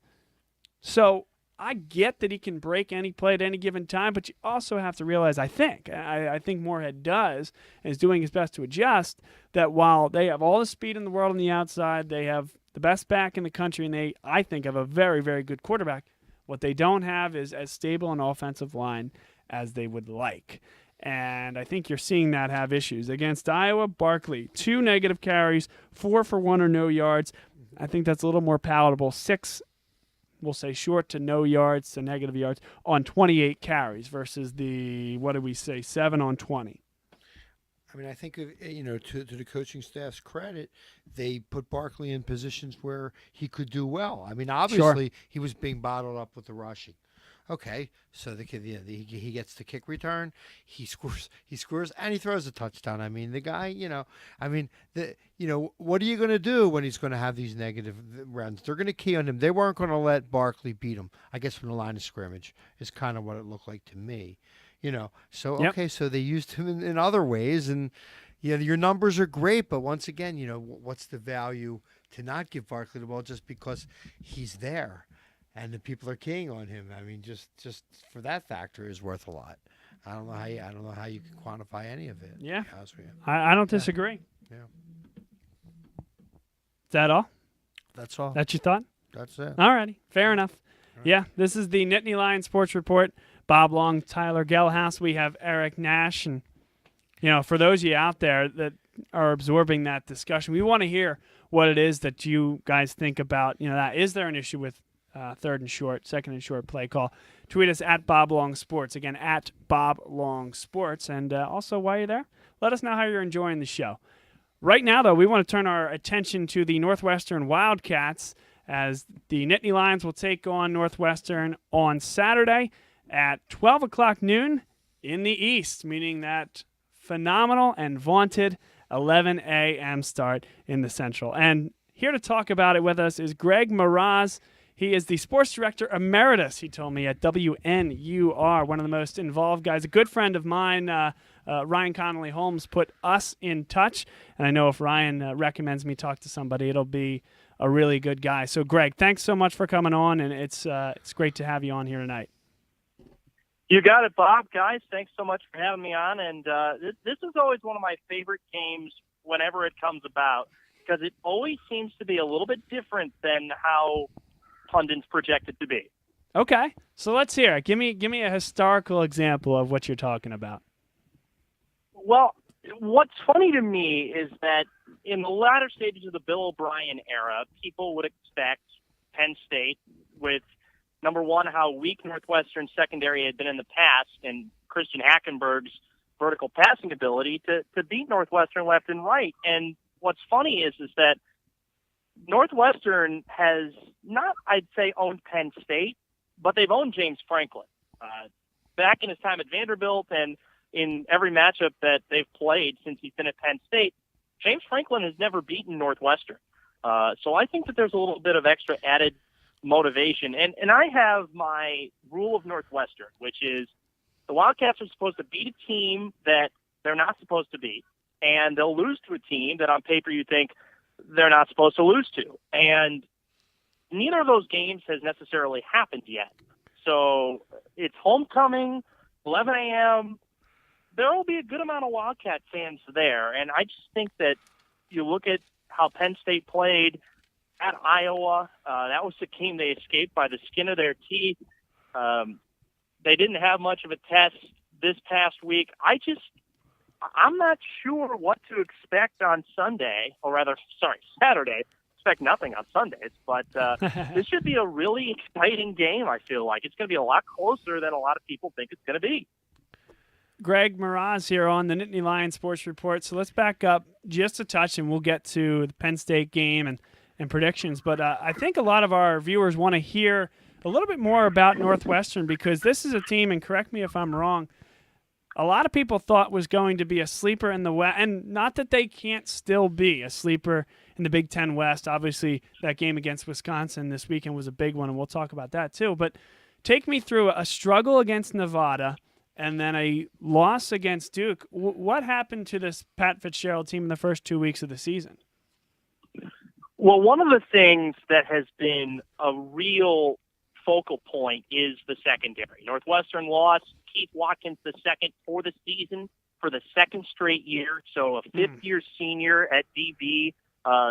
So I get that he can break any play at any given time, but you also have to realize, I think Moorhead does, and is doing his best to adjust, that while they have all the speed in the world on the outside, they have the best back in the country, and they, I think, have a very, very good quarterback. What they don't have is as stable an offensive line as they would like. And I think you're seeing that have issues. Against Iowa, Barkley, 2 negative carries, 4 for 1 or no yards. I think that's a little more palatable. 6, we'll say short to no yards to negative yards on 28 carries versus the, 7 on 20. I mean, I think, to the coaching staff's credit, they put Barkley in positions where he could do well. I mean, obviously, he was being bottled up with the rushing. Okay, so the kid, he gets the kick return, he scores, and he throws a touchdown. I mean, the guy, what are you going to do when he's going to have these negative runs? They're going to key on him. They weren't going to let Barkley beat him. I guess from the line of scrimmage is kind of what it looked like to me. So Yep. Okay, so they used him in other ways, and your numbers are great, but once again, what's the value to not give Barkley the ball just because he's there? And the people are keying on him. I mean, just for that factor is worth a lot. I don't know how you can quantify any of it. Yeah, Yeah. I don't disagree. Yeah. Is that all? That's all. That you thought? That's it. All righty, fair enough. Right. Yeah, this is the Nittany Lion Sports Report. Bob Long, Tyler Gehlhaus. We have Eric Nash, and for those of you out there that are absorbing that discussion, we want to hear what it is that you guys think about. That is there an issue with 3rd and short, 2nd and short play call? Tweet us at Bob Long Sports. Again, at Bob Long Sports. And also, while you're there, let us know how you're enjoying the show. Right now, though, we want to turn our attention to the Northwestern Wildcats as the Nittany Lions will take on Northwestern on Saturday at 12 o'clock noon in the East, meaning that phenomenal and vaunted 11 a.m. start in the Central. And here to talk about it with us is Greg Mroz. He is the sports director emeritus, he told me, at WNUR, one of the most involved guys. A good friend of mine, Ryan Connolly Holmes, put us in touch. And I know if Ryan recommends me talk to somebody, it'll be a really good guy. So, Greg, thanks so much for coming on, and it's great to have you on here tonight. You got it, Bob. Guys, thanks so much for having me on. And this is always one of my favorite games whenever it comes about, because it always seems to be a little bit different than how pundits project it to be. Okay, so let's hear it. Give me a historical example of what you're talking about. Well, what's funny to me is that in the latter stages of the Bill O'Brien era, people would expect Penn State, with number one, how weak Northwestern secondary had been in the past, and Christian Hackenberg's vertical passing ability to beat Northwestern left and right. And what's funny is that Northwestern has not, I'd say, owned Penn State, but they've owned James Franklin. Back in his time at Vanderbilt and in every matchup that they've played since he's been at Penn State, James Franklin has never beaten Northwestern. So I think that there's a little bit of extra added motivation. And I have my rule of Northwestern, which is the Wildcats are supposed to beat a team that they're not supposed to beat, and they'll lose to a team that on paper you think they're not supposed to lose to. And neither of those games has necessarily happened yet. So it's homecoming, 11 a.m. There will be a good amount of Wildcat fans there. And I just think that you look at how Penn State played at Iowa. That was the game they escaped by the skin of their teeth. They didn't have much of a test this past week. I'm not sure what to expect on Saturday. Expect nothing on Sundays, but this should be a really exciting game, I feel like. It's going to be a lot closer than a lot of people think it's going to be. Greg Mroz here on the Nittany Lion Sports Report. So let's back up just a touch, and we'll get to the Penn State game and predictions. But I think a lot of our viewers want to hear a little bit more about Northwestern, because this is a team, and correct me if I'm wrong, a lot of people thought was going to be a sleeper in the West, and not that they can't still be a sleeper in the Big Ten West. Obviously, that game against Wisconsin this weekend was a big one, and we'll talk about that too. But take me through a struggle against Nevada and then a loss against Duke. What happened to this Pat Fitzgerald team in the first 2 weeks of the season? Well, one of the things that has been a real focal point is the secondary. Northwestern lost Keith Watkins II for the season for the second straight year, so a fifth-year senior at DB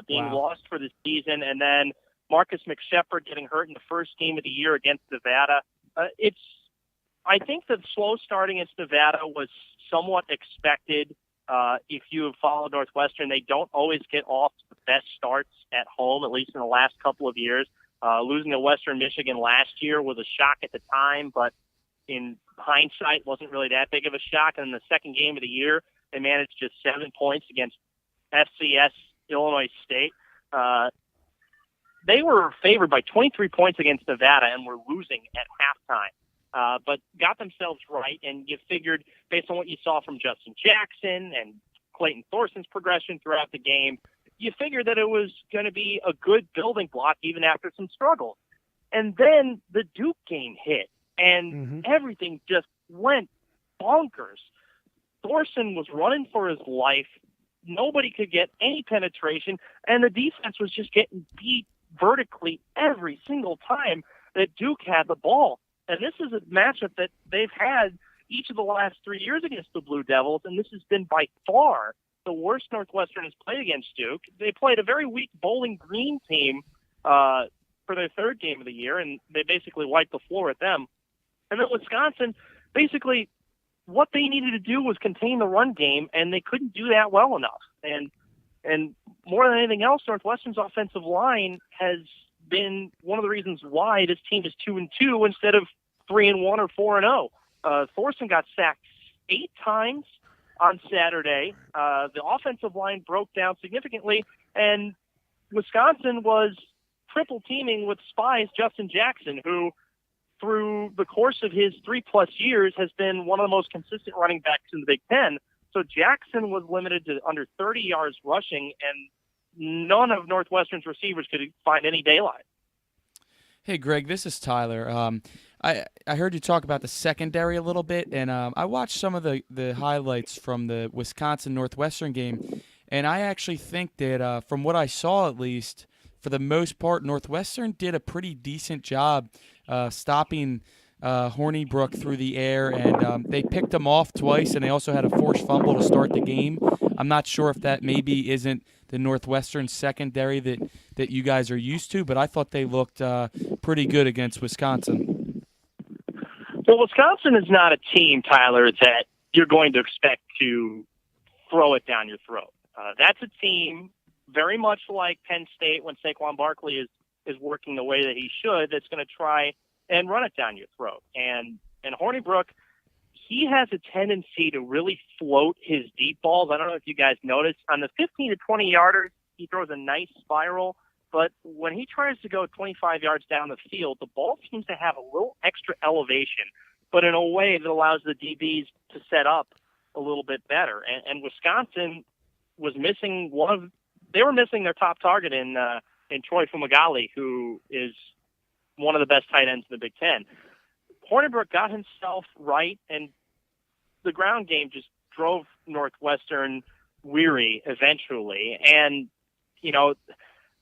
being lost for the season, and then Marcus McShepard getting hurt in the first game of the year against Nevada. I think the slow start against Nevada was somewhat expected. If you have followed Northwestern, they don't always get off the best starts at home, at least in the last couple of years. Losing to Western Michigan last year was a shock at the time, but in hindsight wasn't really that big of a shock. And in the second game of the year, they managed just 7 points against FCS Illinois State. They were favored by 23 points against Nevada and were losing at halftime, but got themselves right. And you figured, based on what you saw from Justin Jackson and Clayton Thorson's progression throughout the game, you figured that it was going to be a good building block even after some struggles. And then the Duke game hit, and everything just went bonkers. Thorson was running for his life. Nobody could get any penetration, and the defense was just getting beat vertically every single time that Duke had the ball. And this is a matchup that they've had each of the last 3 years against the Blue Devils, and this has been by far the worst Northwestern has played against Duke. They played a very weak Bowling Green team for their third game of the year, and they basically wiped the floor at them. And then Wisconsin, basically what they needed to do was contain the run game, and they couldn't do that well enough. And more than anything else, Northwestern's offensive line has been one of the reasons why this team is 2-2 instead of 3-1 or 4-0. Thorson got sacked 8 times on Saturday. The offensive line broke down significantly, and Wisconsin was triple teaming with Spies Justin Jackson, who through the course of his 3+ years has been one of the most consistent running backs in the Big Ten. So Jackson was limited to under 30 yards rushing, and none of Northwestern's receivers could find any daylight. Hey, Greg, this is Tyler. I heard you talk about the secondary a little bit, and I watched some of the highlights from the Wisconsin-Northwestern game, and I actually think that from what I saw at least, for the most part, Northwestern did a pretty decent job stopping Hornibrook through the air, and they picked him off twice, and they also had a forced fumble to start the game. I'm not sure if that maybe isn't the Northwestern secondary that you guys are used to, but I thought they looked pretty good against Wisconsin. Well, Wisconsin is not a team, Tyler, that you're going to expect to throw it down your throat. That's a team very much like Penn State when Saquon Barkley is working the way that he should, that's going to try and run it down your throat. And Hornibrook, he has a tendency to really float his deep balls. I don't know if you guys noticed. On the 15 to 20 yarders, he throws a nice spiral. But when he tries to go 25 yards down the field, the ball seems to have a little extra elevation, but in a way that allows the DBs to set up a little bit better. And Wisconsin was missing they were missing their top target in Troy Fumagalli, who is one of the best tight ends in the Big Ten. Hornibrook got himself right, and the ground game just drove Northwestern weary eventually. And,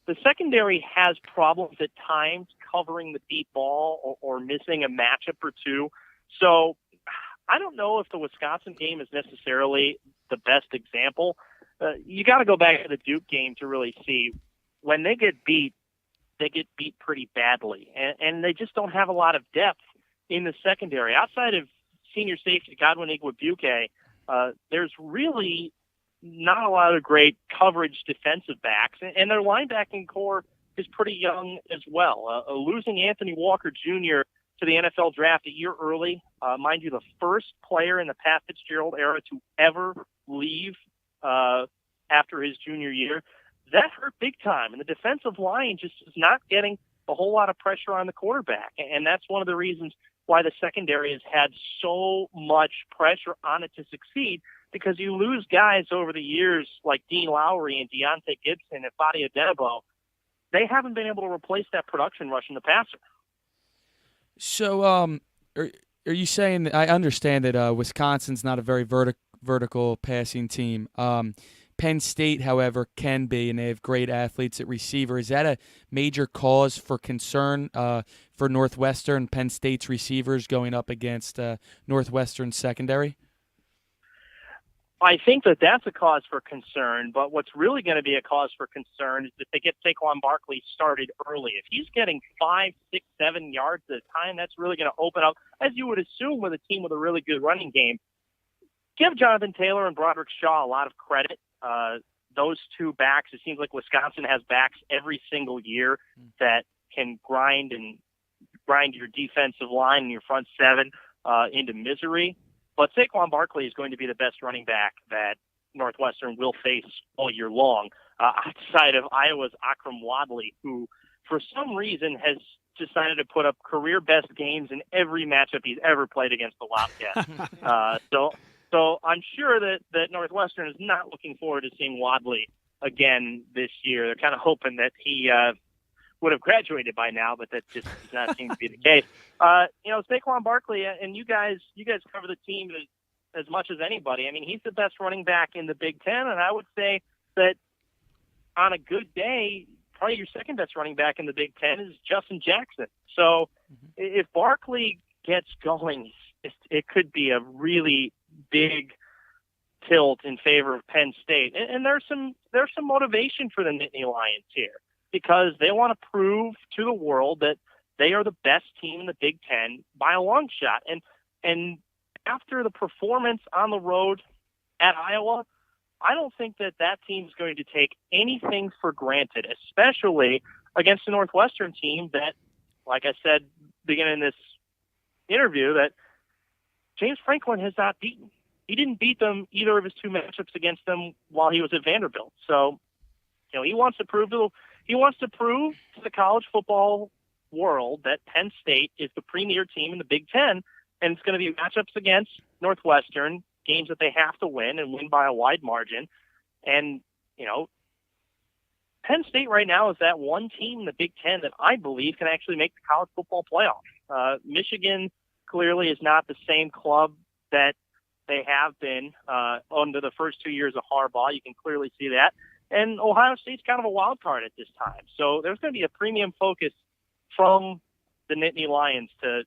the secondary has problems at times covering the deep ball or missing a matchup or two. So I don't know if the Wisconsin game is necessarily the best example. You got to go back to the Duke game to really see when they get beat pretty badly. And they just don't have a lot of depth in the secondary. Outside of senior safety Godwin Igwebuike, there's really not a lot of great coverage defensive backs, and their linebacking core is pretty young as well. Losing Anthony Walker Jr. to the NFL draft a year early, mind you, the first player in the Pat Fitzgerald era to ever leave after his junior year, that hurt big time. And the defensive line just is not getting a whole lot of pressure on the quarterback, and that's one of the reasons why the secondary has had so much pressure on it to succeed, because you lose guys over the years like Dean Lowry and Deontay Gibson and Fadi Adenabo. They haven't been able to replace that production rush in the passer. So are you saying that, I understand that Wisconsin's not a very vertical passing team. Penn State, however, can be, and they have great athletes at receiver. Is that a major cause for concern for Northwestern, Penn State's receivers going up against Northwestern secondary? I think that's a cause for concern, but what's really going to be a cause for concern is if they get Saquon Barkley started early. If he's getting 5, 6, 7 yards at a time, that's really going to open up, as you would assume with a team with a really good running game. Give Jonathan Taylor and Broderick Shaw a lot of credit. Those two backs, it seems like Wisconsin has backs every single year that can grind your defensive line and your front seven into misery. But Saquon Barkley is going to be the best running back that Northwestern will face all year long, outside of Iowa's Akram Wadley, who for some reason has decided to put up career best games in every matchup he's ever played against the Wildcats. So I'm sure that Northwestern is not looking forward to seeing Wadley again this year. They're kind of hoping that he would have graduated by now, but that just does not seem to be the case. Saquon Barkley, and you guys cover the team as much as anybody. I mean, he's the best running back in the Big Ten, and I would say that on a good day, probably your second best running back in the Big Ten is Justin Jackson. So if Barkley gets going, it could be a really big tilt in favor of Penn State. And there's some motivation for the Nittany Lions here, because they want to prove to the world that they are the best team in the Big Ten by a long shot. And after the performance on the road at Iowa, I don't think that team is going to take anything for granted, especially against a Northwestern team that, like I said beginning this interview, that James Franklin has not beaten. He didn't beat them either of his two matchups against them while he was at Vanderbilt. So, he wants to prove to the college football world that Penn State is the premier team in the Big Ten, and it's going to be matchups against Northwestern, games that they have to win and win by a wide margin. And, Penn State right now is that one team in the Big Ten that I believe can actually make the college football playoff. Michigan clearly is not the same club that they have been under the first 2 years of Harbaugh. You can clearly see that. And Ohio State's kind of a wild card at this time. So there's going to be a premium focus from the Nittany Lions to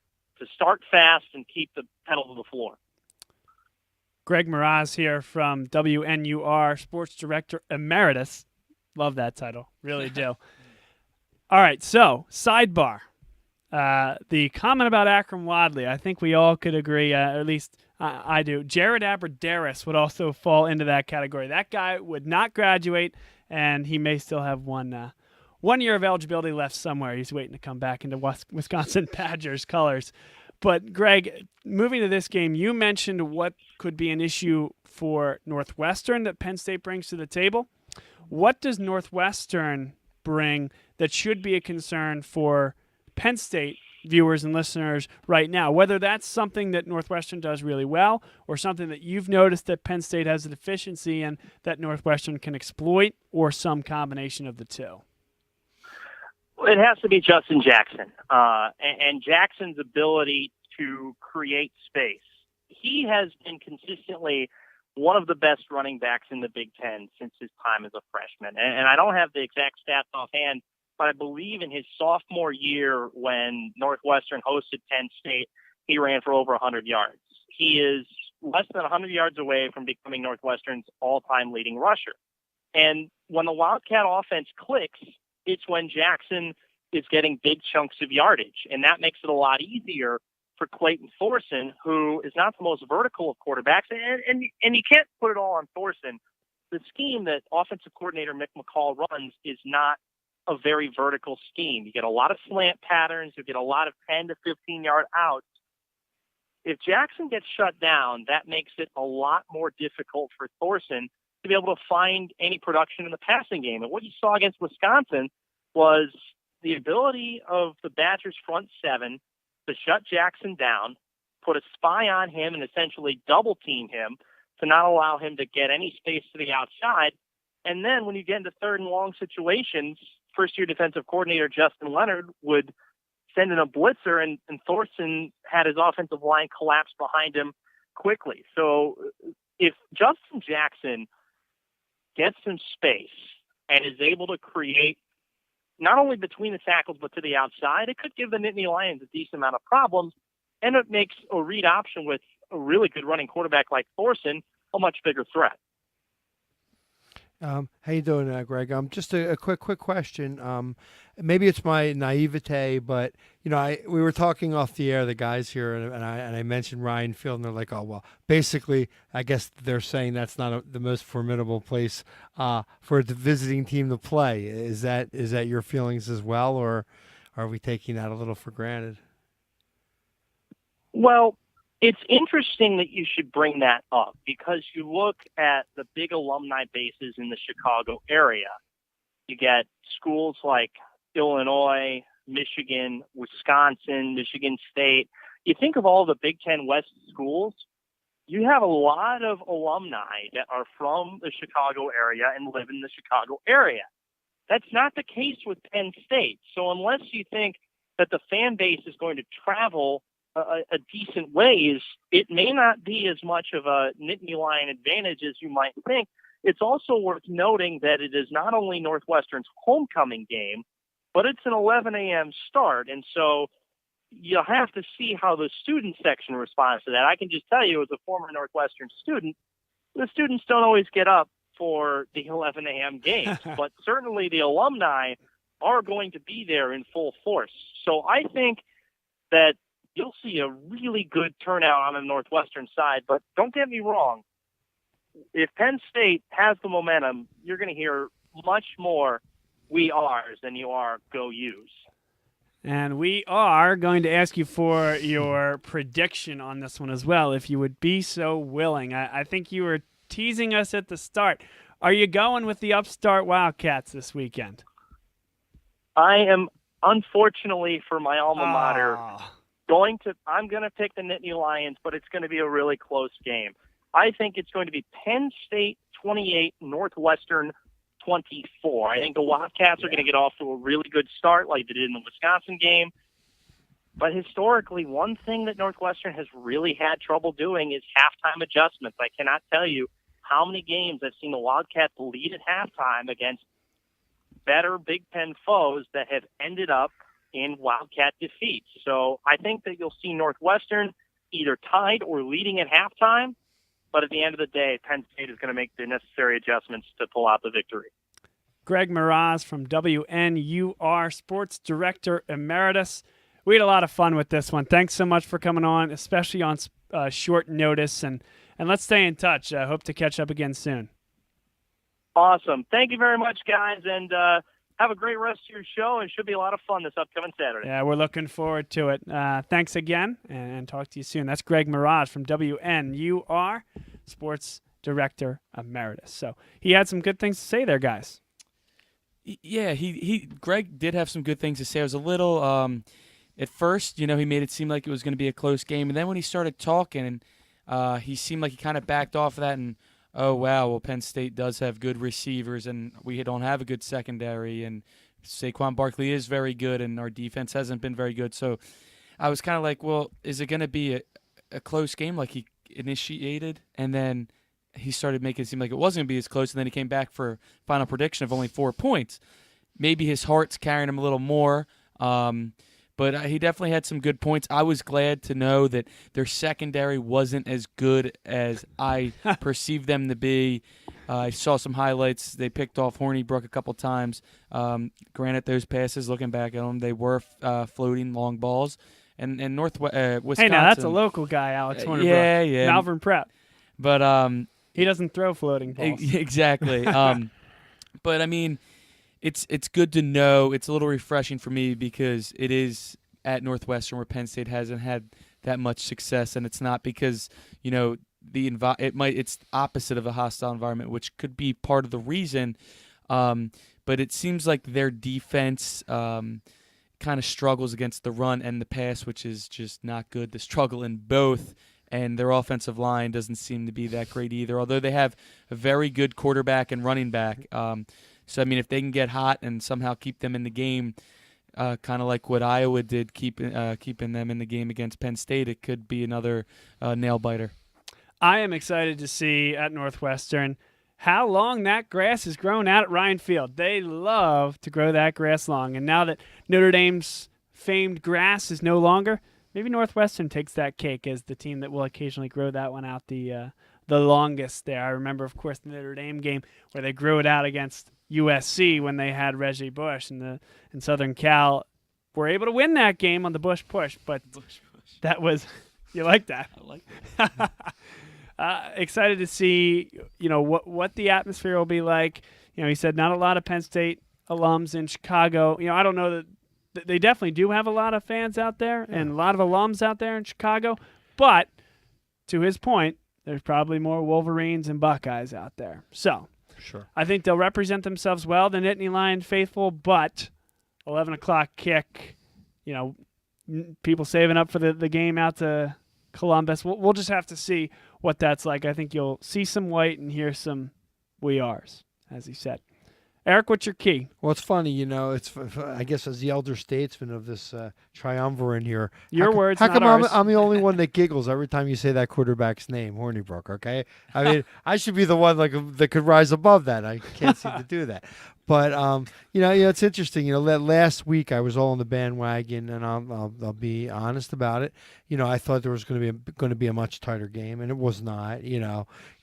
start fast and keep the pedal to the floor. Greg Mroz here from WNUR, Sports Director Emeritus. Love that title. Really do. All right, so sidebar. The comment about Akram Wadley, I think we all could agree, or at least I do. Jared Abbrederis would also fall into that category. That guy would not graduate, and he may still have one year of eligibility left somewhere. He's waiting to come back into Wisconsin Badgers colors. But, Greg, moving to this game, you mentioned what could be an issue for Northwestern that Penn State brings to the table. What does Northwestern bring that should be a concern for Penn State viewers and listeners right now, whether that's something that Northwestern does really well or something that you've noticed that Penn State has a deficiency in that Northwestern can exploit, or some combination of the two? It has to be Justin Jackson and Jackson's ability to create space. He has been consistently one of the best running backs in the Big Ten since his time as a freshman. And I don't have the exact stats offhand, but I believe in his sophomore year when Northwestern hosted Penn State, he ran for over 100 yards. He is less than 100 yards away from becoming Northwestern's all-time leading rusher. And when the Wildcat offense clicks, it's when Jackson is getting big chunks of yardage. And that makes it a lot easier for Clayton Thorson, who is not the most vertical of quarterbacks. And you can't put it all on Thorson. The scheme that offensive coordinator Mick McCall runs is not a very vertical scheme. You get a lot of slant patterns. You get a lot of 10 to 15-yard outs. If Jackson gets shut down, that makes it a lot more difficult for Thorson to be able to find any production in the passing game. And what you saw against Wisconsin was the ability of the Badgers front seven to shut Jackson down, put a spy on him, and essentially double team him to not allow him to get any space to the outside. And then when you get into third and long situations, first-year defensive coordinator Justin Leonard would send in a blitzer, and Thorson had his offensive line collapse behind him quickly. So if Justin Jackson gets some space and is able to create not only between the tackles but to the outside, it could give the Nittany Lions a decent amount of problems, and it makes a read option with a really good running quarterback like Thorson a much bigger threat. How you doing, Greg? Just a quick question. Maybe it's my naivete, but we were talking off the air, the guys here, and I mentioned Ryan Field, and they're like, oh well. Basically, I guess they're saying that's not the most formidable place for the visiting team to play. Is that your feelings as well, or are we taking that a little for granted? Well, it's interesting that you should bring that up because you look at the big alumni bases in the Chicago area. You get schools like Illinois, Michigan, Wisconsin, Michigan State. You think of all the Big Ten West schools, you have a lot of alumni that are from the Chicago area and live in the Chicago area. That's not the case with Penn State. So unless you think that the fan base is going to travel a decent ways, it may not be as much of a Nittany Lion advantage as you might think. It's also worth noting that it is not only Northwestern's homecoming game, but it's an 11 a.m. start. And so you'll have to see how the student section responds to that. I can just tell you, as a former Northwestern student, the students don't always get up for the 11 a.m. games, but certainly the alumni are going to be there in full force. So I think that you'll see a really good turnout on the Northwestern side, but don't get me wrong. If Penn State has the momentum, you're going to hear much more "we are's" than you are "go Utes." And we are going to ask you for your prediction on this one as well, if you would be so willing. I think you were teasing us at the start. Are you going with the upstart Wildcats this weekend? I am, unfortunately for my alma mater, I'm going to pick the Nittany Lions, but it's going to be a really close game. I think it's going to be Penn State 28, Northwestern 24. I think the Wildcats are going to get off to a really good start like they did in the Wisconsin game. But historically, one thing that Northwestern has really had trouble doing is halftime adjustments. I cannot tell you how many games I've seen the Wildcats lead at halftime against better Big Ten foes that have ended up in Wildcat defeats. So I think that you'll see Northwestern either tied or leading at halftime. But at the end of the day, Penn State is going to make the necessary adjustments to pull out the victory. Greg Mroz from WNUR, Sports Director Emeritus. We had a lot of fun with this one. Thanks so much for coming on, especially on short notice. And let's stay in touch. I hope to catch up again soon. Awesome. Thank you very much, guys. And have a great rest of your show. It should be a lot of fun this upcoming Saturday. Yeah, we're looking forward to it. Thanks again, and talk to you soon. That's Greg Mroz from WNUR, Sports Director Emeritus. So he had some good things to say there, guys. Yeah, Greg did have some good things to say. I was a little at first, he made it seem like it was going to be a close game, and then when he started talking, he seemed like he kind of backed off of that and, oh, wow, well, Penn State does have good receivers, and we don't have a good secondary, and Saquon Barkley is very good, and our defense hasn't been very good. So I was kind of like, well, is it going to be a close game like he initiated? And then he started making it seem like it wasn't going to be as close, and then he came back for final prediction of only 4 points. Maybe his heart's carrying him a little more, but he definitely had some good points. I was glad to know that their secondary wasn't as good as I perceived them to be. I saw some highlights. They picked off Hornibrook a couple times. Granted, those passes, looking back at them, they were floating long balls. And Wisconsin. Hey, now that's a local guy, Alex Hornibrook. Yeah. Malvern Prep. But he doesn't throw floating balls. Exactly. But I mean, it's good to know. It's a little refreshing for me because it is at Northwestern where Penn State hasn't had that much success, and it's not because it's opposite of a hostile environment, which could be part of the reason. But it seems like their defense kind of struggles against the run and the pass, which is just not good. The struggle in both. And their offensive line doesn't seem to be that great either, although they have a very good quarterback and running back. So, I mean, if they can get hot and somehow keep them in the game, kind of like what Iowa did, keeping them in the game against Penn State, it could be another nail-biter. I am excited to see at Northwestern how long that grass has grown out at Ryan Field. They love to grow that grass long. And now that Notre Dame's famed grass is no longer, maybe Northwestern takes that cake as the team that will occasionally grow that one out the longest there. I remember, of course, the Notre Dame game where they grew it out against USC when they had Reggie Bush in Southern Cal. Were able to win that game on the Bush push, but that was – you like that? I like that. Excited to see, what the atmosphere will be like. He said not a lot of Penn State alums in Chicago. I don't know that they definitely do have a lot of fans out there and a lot of alums out there in Chicago, but to his point, there's probably more Wolverines and Buckeyes out there. So Sure. I think they'll represent themselves well, the Nittany Lion faithful, but 11 o'clock kick, people saving up for the game out to Columbus. We'll just have to see what that's like. I think you'll see some white and hear some we ares, as he said. Eric, what's your key? Well, it's funny, it's I guess as the elder statesman of this triumvirate here. Your words, how not come ours. I'm the only one that giggles every time you say that quarterback's name, Hornibrook? Okay, I mean I should be the one that could rise above that. I can't seem to do that. But it's interesting. Last week I was all on the bandwagon, and I'll be honest about it. I thought there was going to be a much tighter game, and it was not.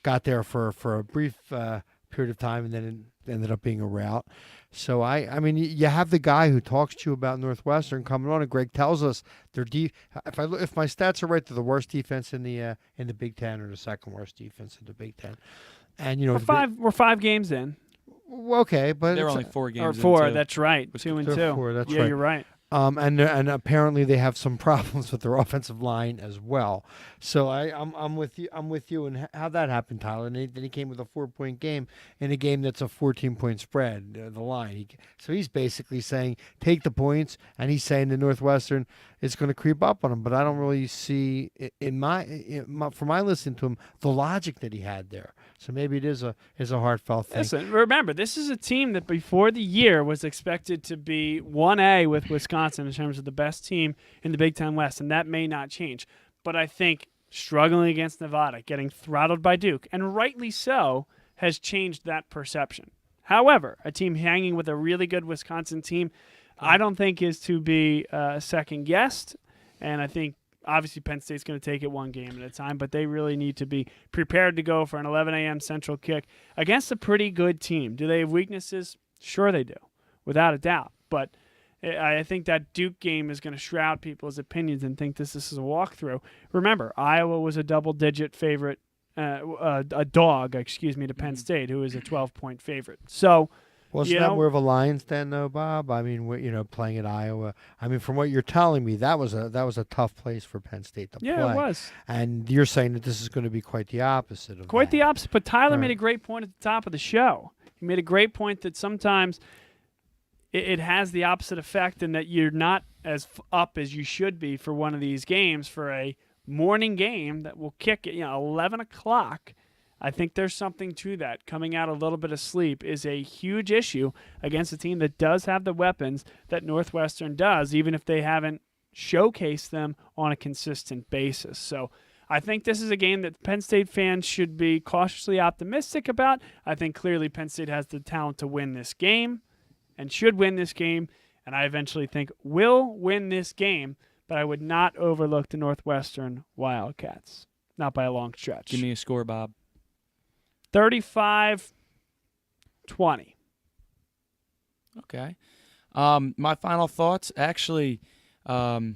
Got there for a brief period of time, and then it ended up being a rout. So I mean, you have the guy who talks to you about Northwestern coming on, and Greg tells us if my stats are right, they're the worst defense in the Big Ten, or the second worst defense in the Big Ten. And we're 5 games in. Okay, but they're only 4 games. Or 4. Into. That's right. 2-2. 4, that's yeah, right. You're right. And apparently they have some problems with their offensive line as well. So I'm with you. I'm with you. And how that happened, Tyler? And then he came with a 4-point game in a game that's a 14-point spread. The line. So he's basically saying take the points, and he's saying the Northwestern is going to creep up on him. But I don't really see from my listening to him the logic that he had there. So maybe it is a heartfelt thing. Listen, remember, this is a team that before the year was expected to be 1A with Wisconsin in terms of the best team in the Big Ten West, and that may not change. But I think struggling against Nevada, getting throttled by Duke, and rightly so, has changed that perception. However, a team hanging with a really good Wisconsin team, I don't think is to be second-guessed, and I think obviously Penn State's going to take it one game at a time, but they really need to be prepared to go for an 11 a.m. Central kick against a pretty good team. Do they have weaknesses? Sure they do, without a doubt. But I think that Duke game is going to shroud people's opinions and think this is a walkthrough. Remember, Iowa was a double-digit favorite, a dog, to Penn State, who is a 12-point favorite. So, wasn't that more of a Lions den, though, Bob? I mean, playing at Iowa. I mean, from what you're telling me, that was a tough place for Penn State to play. Yeah, it was. And you're saying that this is going to be quite the opposite of Quite that. the opposite. But Tyler made a great point at the top of the show. He made a great point that sometimes it has the opposite effect in that you're not as up as you should be for one of these games for a morning game that will kick at 11 o'clock. I think there's something to that. Coming out a little bit of sleep is a huge issue against a team that does have the weapons that Northwestern does, even if they haven't showcased them on a consistent basis. So I think this is a game that Penn State fans should be cautiously optimistic about. I think clearly Penn State has the talent to win this game and should win this game, and I eventually think will win this game, but I would not overlook the Northwestern Wildcats. Not by a long stretch. Give me a score, Bob. 35-20. Okay. My final thoughts. Actually, I'm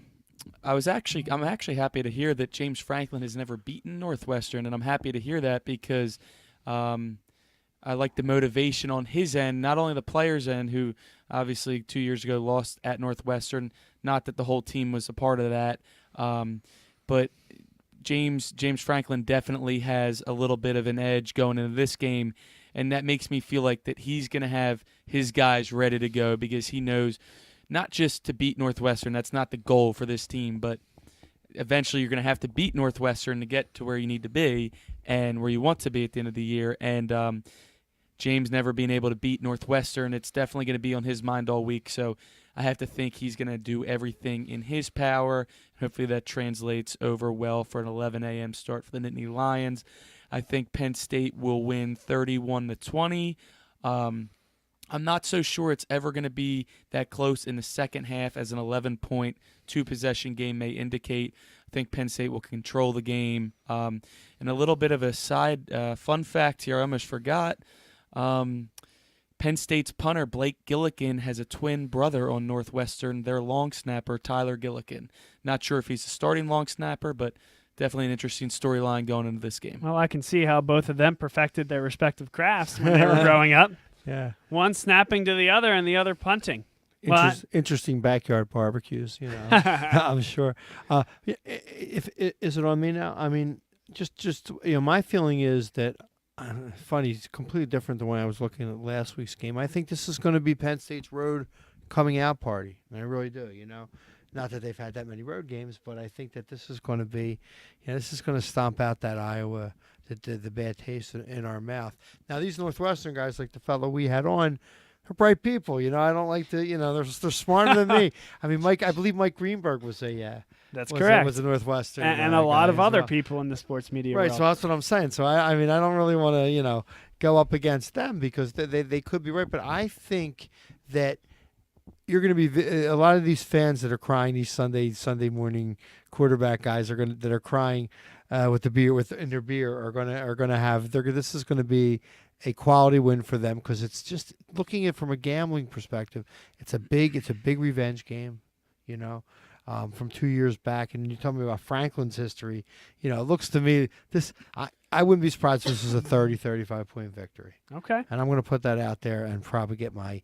actually happy to hear that James Franklin has never beaten Northwestern, and I'm happy to hear that because I like the motivation on his end, not only the players' end, who obviously 2 years ago lost at Northwestern. Not that the whole team was a part of that, but James Franklin definitely has a little bit of an edge going into this game, and that makes me feel like that he's going to have his guys ready to go because he knows not just to beat Northwestern, that's not the goal for this team, but eventually you're going to have to beat Northwestern to get to where you need to be and where you want to be at the end of the year. And James never being able to beat Northwestern, it's definitely going to be on his mind all week. So I have to think he's going to do everything in his power. Hopefully that translates over well for an 11 a.m. start for the Nittany Lions. I think Penn State will win 31-20. I'm not so sure it's ever going to be that close in the second half as an 11-point, two-possession game may indicate. I think Penn State will control the game. And a little bit of a side fun fact here, I almost forgot. Penn State's punter, Blake Gillikin, has a twin brother on Northwestern, their long snapper, Tyler Gillikin. Not sure if he's a starting long snapper, but definitely an interesting storyline going into this game. Well, I can see how both of them perfected their respective crafts when they were growing up. Yeah. One snapping to the other and the other punting. Interesting backyard barbecues, I'm sure. Is it on me now? I mean, just my feeling is that funny, it's completely different than when I was looking at last week's game. I think this is going to be Penn State's road coming out party. I really do, Not that they've had that many road games, but I think that this is going to be, this is going to stomp out that Iowa, the bad taste in our mouth. Now, these Northwestern guys, like the fellow we had on, are bright people. I don't like to, they're smarter than me. I mean, I believe Mike Greenberg was That's correct. Was a Northwestern. And a lot of other people in the sports media world. Right, so that's what I'm saying. So, I mean, I don't really want to, go up against them because they could be right. But I think that you're going to be a lot of these fans that are crying, these Sunday morning quarterback guys that are crying with the beer in their beer are going to have this is going to be a quality win for them because it's just looking at it from a gambling perspective. It's a big revenge game, from 2 years back. And you tell me about Franklin's history, it looks to me I wouldn't be surprised if this is a 30-35 point victory. Okay. And I'm going to put that out there and probably get my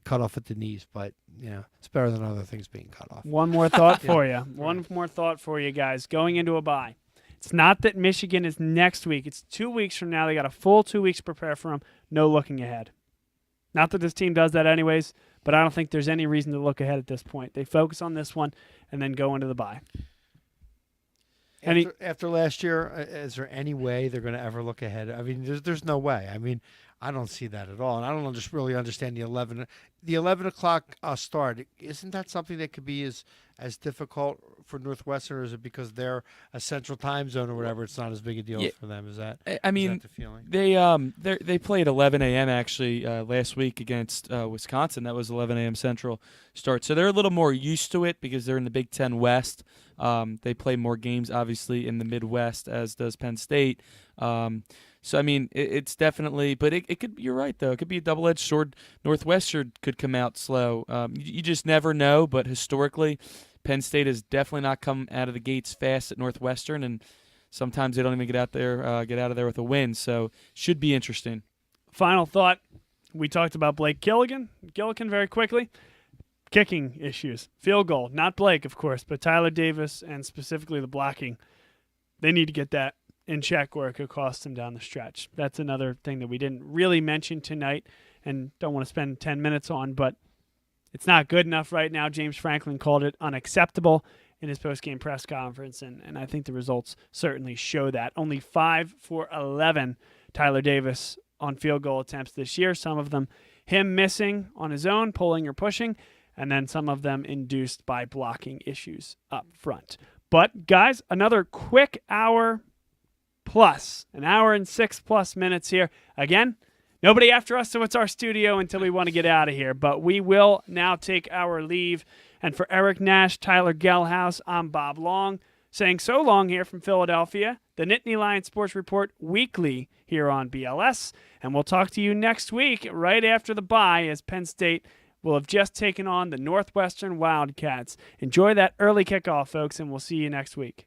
cut off at the knees, but it's better than other things being cut off. One more thought for you. One more thought for you guys. Going into a bye. It's not that Michigan is next week. It's 2 weeks from now. They got a full 2 weeks to prepare for them. No looking ahead. Not that this team does that anyways, but I don't think there's any reason to look ahead at this point. They focus on this one and then go into the bye. After last year, is there any way they're going to ever look ahead? I mean, there's no way. I mean, I don't see that at all, and I don't just really understand the 11 o'clock start. Isn't that something that could be as difficult for Northwestern, or is it because they're a central time zone or whatever? It's not as big a deal for them. Is that? I mean, is that the feeling? They played 11 a.m. actually last week against Wisconsin. That was 11 a.m. Central start, so they're a little more used to it because they're in the Big Ten West. They play more games, obviously, in the Midwest, as does Penn State. So, I mean, it's definitely – but it could – you're right, though. It could be a double-edged sword. Northwestern could come out slow. You just never know, but historically, Penn State has definitely not come out of the gates fast at Northwestern, and sometimes they don't even get out of there with a win. So, should be interesting. Final thought. We talked about Blake Gilligan very quickly. Kicking issues. Field goal. Not Blake, of course, but Tyler Davis and specifically the blocking. They need to get that in check or it could cost them down the stretch. That's another thing that we didn't really mention tonight and don't want to spend 10 minutes on, but it's not good enough right now. James Franklin called it unacceptable in his post-game press conference, and I think the results certainly show that. Only 5 for 11, Tyler Davis, on field goal attempts this year. Some of them him missing on his own, pulling or pushing, and then some of them induced by blocking issues up front. But, guys, another quick hour plus, an hour and 6+ minutes here. Again, nobody after us, so it's our studio until we want to get out of here. But we will now take our leave. And for Eric Nash, Tyler Gehlhaus, I'm Bob Long, saying so long here from Philadelphia, the Nittany Lion Sports Report weekly here on BLS. And we'll talk to you next week right after the bye as Penn State will have just taken on the Northwestern Wildcats. Enjoy that early kickoff, folks, and we'll see you next week.